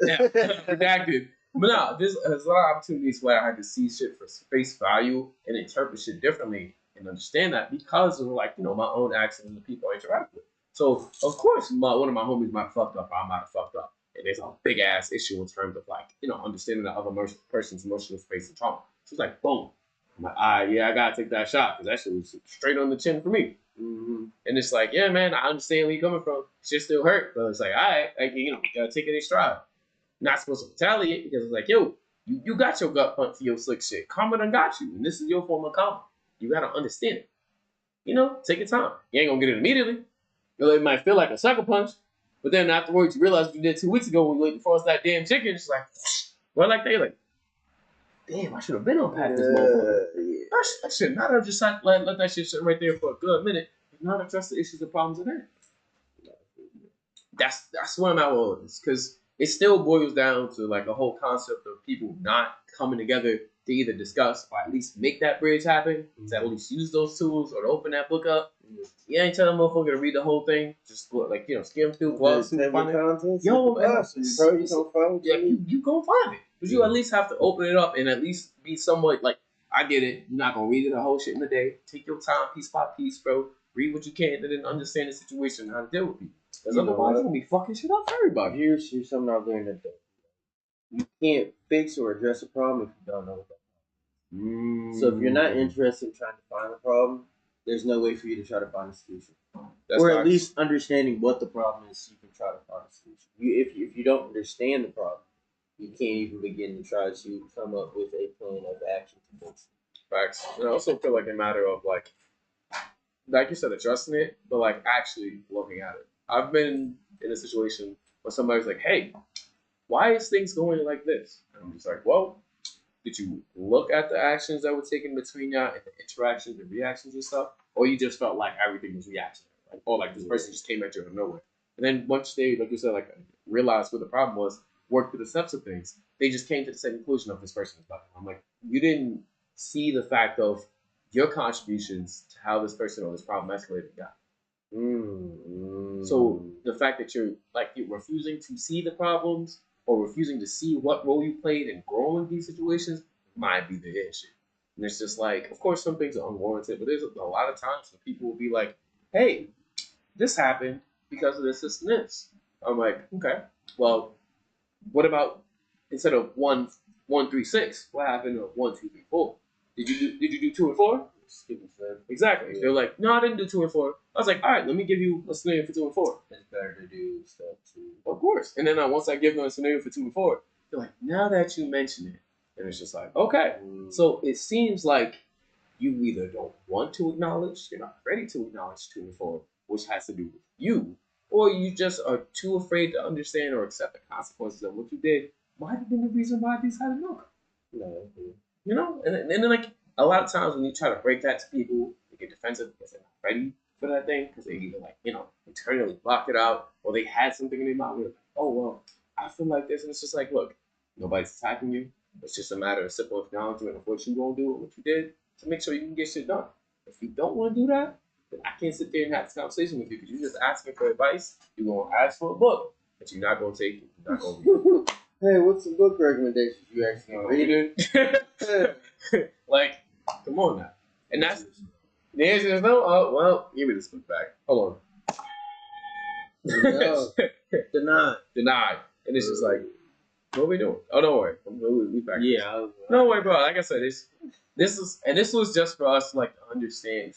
Yeah, redacted. But no, there's a lot of opportunities where I had to see shit for face value and interpret shit differently and understand that because of like, my own actions and the people I interact with. So of course one of my homies might have fucked up, I might have fucked up. And there's a big ass issue in terms of like, understanding the other person's emotional space and trauma. So it's like, boom. I'm like, I gotta take that shot because that shit was straight on the chin for me. Mm-hmm. And it's like, yeah, man, I understand where you're coming from. Shit still hurt, but it's like, all right, like, you gotta take it in stride. Not supposed to retaliate because it's like, yo, you got your gut punch for your slick shit. Karma done got you, and this is your form of karma. You gotta understand it. Take your time. You ain't gonna get it immediately. It might feel like a sucker punch, but then afterwards you realize what you did 2 weeks ago when you waited for us that damn chicken. It's like, well, like they like, damn, I should have been unpacked this motherfucker. Yeah. I should not have just let that shit sit right there for a good minute and not address the issues and problems in there. That's where I'm at with all this, because it still boils down to like a whole concept of people not coming together to either discuss or at least make that bridge happen, to at least use those tools or to open that book up. You ain't telling a motherfucker to read the whole thing, just like, skim through, gloss through, find it. Yo, man, you gonna find it. But you at least have to open it up and at least be somewhat like, I get it, you're not gonna read it the whole shit in a day. Take your time, piece by piece, bro. Read what you can and then understand the situation and how to deal with people. Because otherwise, you're gonna be fucking shit up for everybody. Here's something I've learned today. You can't fix or address a problem if you don't know what that problem is. So if you're not interested in trying to find the problem, there's no way for you to try to find a solution. Or at least understanding what the problem is, so you can try to find a solution. If you don't understand the problem, you can't even begin to try to come up with a plan of action to fix it. Facts. And I also feel like a matter of like you said, addressing it, but like actually looking at it. I've been in a situation where somebody's like, hey, why is things going like this? And I'm just like, well, did you look at the actions that were taken between y'all and the interactions and reactions and stuff? Or you just felt like everything was reactionary? Like, or like this person just came at you out of nowhere. And then once they, like you said, like realized what the problem was, worked through the steps of things, they just came to the same conclusion of this person is better. I'm like, you didn't see the fact of your contributions to how this person or this problem escalated got. So the fact that you're refusing to see the problems or refusing to see what role you played in growing these situations might be the issue. And it's just like, of course, some things are unwarranted, but there's a lot of times when people will be like, hey, this happened because of this, and this. I'm like, okay, well, what about instead of 1, 3, 6? What happened to 1, 2, 3, 4? Did you do 2 and 4? Exactly. Yeah. They're like, no, I didn't do 2 and 4. I was like, all right, let me give you a scenario for 2 and 4. It's better to do stuff too. Of course. And then once I give them a scenario for 2 and 4, they're like, now that you mention it, and it's just like, okay. So it seems like you either don't want to acknowledge, you're not ready to acknowledge 2 and 4, which has to do with you, or you just are too afraid to understand or accept the consequences of what you did. Might have been the reason why these had an outcome. No. And then like a lot of times when you try to break that to people, they get defensive because they're not ready for that thing, because they either internally blocked it out, or they had something in their mind where like, oh well, I feel like this, and it's just like, look, nobody's attacking you. It's just a matter of simple acknowledgement of what you gonna do and what you did to make sure you can get shit done. If you don't want to do that, then I can't sit there and have this conversation with you because you're just asking for advice. You're gonna ask for a book, but you're not gonna take it. You're not gonna read it. Hey, what's some book recommendations you actually reading? Like, come on now. And that's the answer is no. Oh well, give me this book back. Hold on. No. Denied. And it's just like, what are we doing? Oh, don't worry. We back. Yeah. No way, bro. Like I said, this was just for us to understand,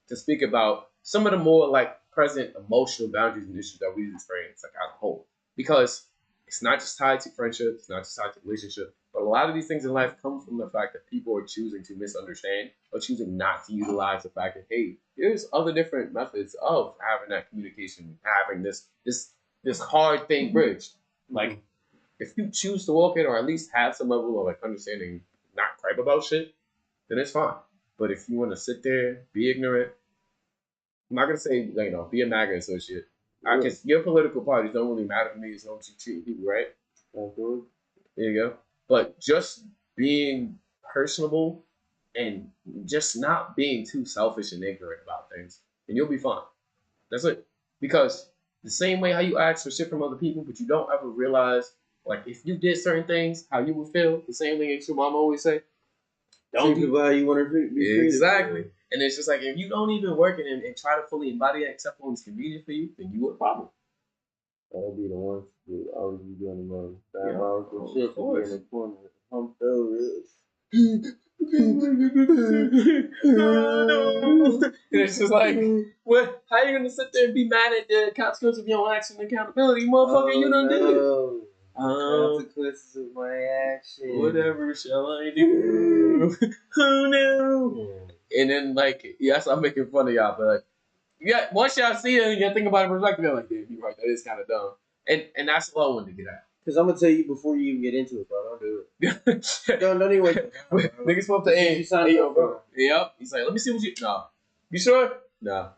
to speak about some of the more present emotional boundaries and issues that we experience as a whole. Because it's not just tied to friendship, it's not just tied to relationship, But a lot of these things in life come from the fact that people are choosing to misunderstand or choosing not to utilize the fact that, hey, there's other different methods of having that communication, having this hard thing bridged. Like, if you choose to walk it or at least have some level of like understanding, not gripe about shit, then it's fine. But if you want to sit there, be ignorant, I'm not gonna say be a MAGA associate. Because your political parties don't really matter to me as long as you treat people right. Mhm. There you go. But just being personable and just not being too selfish and ignorant about things, and you'll be fine. That's it. Because the same way how you ask for shit from other people, but you don't ever realize, like, if you did certain things, how you would feel. The same thing as your mom always say. Treat people how you want to be treated. Exactly. And it's just like, if you don't even work it and try to fully embody that except when it's convenient for you, then you got a problem. That'll be the ones who always be doing the most Yeah, diabolical of shit to be course. in the corner. Hump those. And it's just like, what? How you gonna sit there and be mad at the consequences of your own action and accountability, motherfucker? You done did it. Consequences of my action. Whatever shall I do? Oh no! And then yes, I'm making fun of y'all, but once y'all see it and you think about it perspective, you're like, damn, you're right, that is kind of dumb. And that's what I wanted to get at. Because I'm gonna tell you before you even get into it, bro. Don't do it. Don't even wait. Niggas supposed to end. Hey, yo, bro. Yep. He's like, let me see what you. No. You sure? No.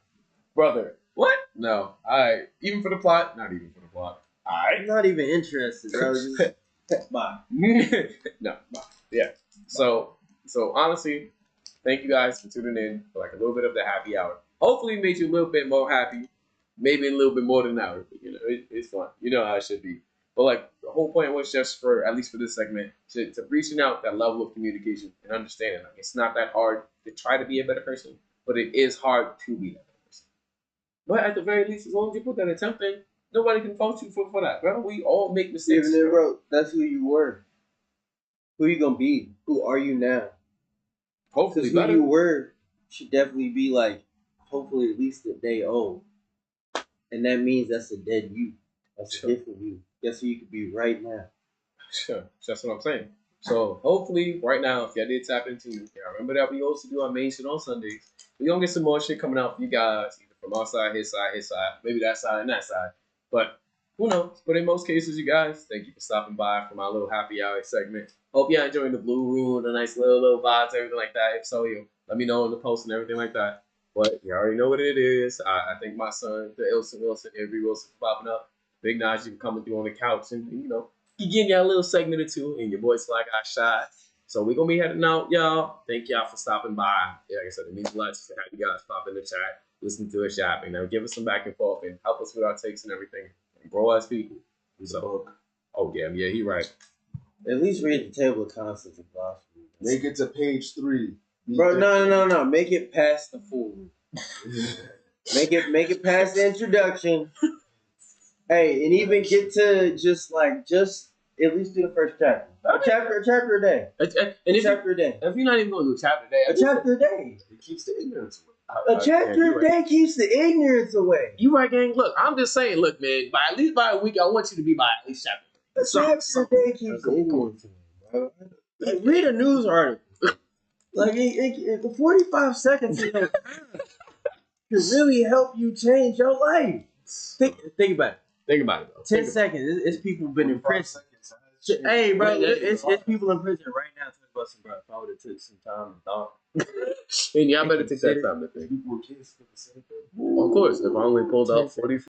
Brother. What? No. All right. Even for the plot? Not even for the plot. All right. I'm not even interested, bro. Just, bye. No. Bye. Yeah. So honestly, thank you guys for tuning in for like a little bit of the happy hour. Hopefully, it made you a little bit more happy. Maybe a little bit more than an hour. But, it's fun. You know how it should be. But like the whole point was just for at least for this segment to reaching out that level of communication and understanding. Like it's not that hard to try to be a better person, but it is hard to be that better person. But at the very least, as long as you put that attempt in, nobody can fault you for that, bro. We all make mistakes. Even bro, that's who you were. Who you gonna be? Who are you now? Hopefully, who you were should definitely be like, hopefully at least a day old, and that means that's a dead you. That's a different you. Guess who you could be right now. Sure, that's what I'm saying. So hopefully, right now, if y'all did tap into, remember that we also do our main shit on Sundays. We're gonna get some more shit coming out for you guys, either from our side, his side, maybe that side and that side. But who knows? But in most cases, you guys, thank you for stopping by for my little happy hour segment. Hope y'all enjoying the blue room, the nice little vibes, everything like that. If so, let me know in the post and everything like that. But you already know what it is. I think my son, the Wilson, Avery Wilson, popping up. Big Naj, you coming through on the couch and you getting y'all a little segment or two, and your boy Sly got shot. So we're gonna be heading out, y'all. Thank y'all for stopping by. Yeah, like I said, it means a lot to have you guys pop in the chat, listen to us shopping, and give us some back and forth and help us with our takes and everything. And grow as people. So, oh yeah, he right. At least read the table of contents of philosophy. Make it to page 3. Bro, no. Make it past the forward. make it past the introduction. Hey, and even get to just at least do the first chapter. A chapter a day. A chapter a day. If you're not even going to do a chapter a day, a chapter a day. It keeps the ignorance away. A chapter a day keeps the ignorance away. You right, gang. Look, I'm just saying. Look, man. At least by a week, I want you to be by at least chapter. A chapter a day keeps the ignorance away, bro. Read a news article. The 45 seconds can really help you change your life. Think about it. Think about it, though. 10 seconds. It's people been in prison. Hey, bro, it's people in prison right now. Busting, bro. If I would have took some time and thought. And y'all better take that time to think. People with kids for the same thing. Of course, if I only pulled out 40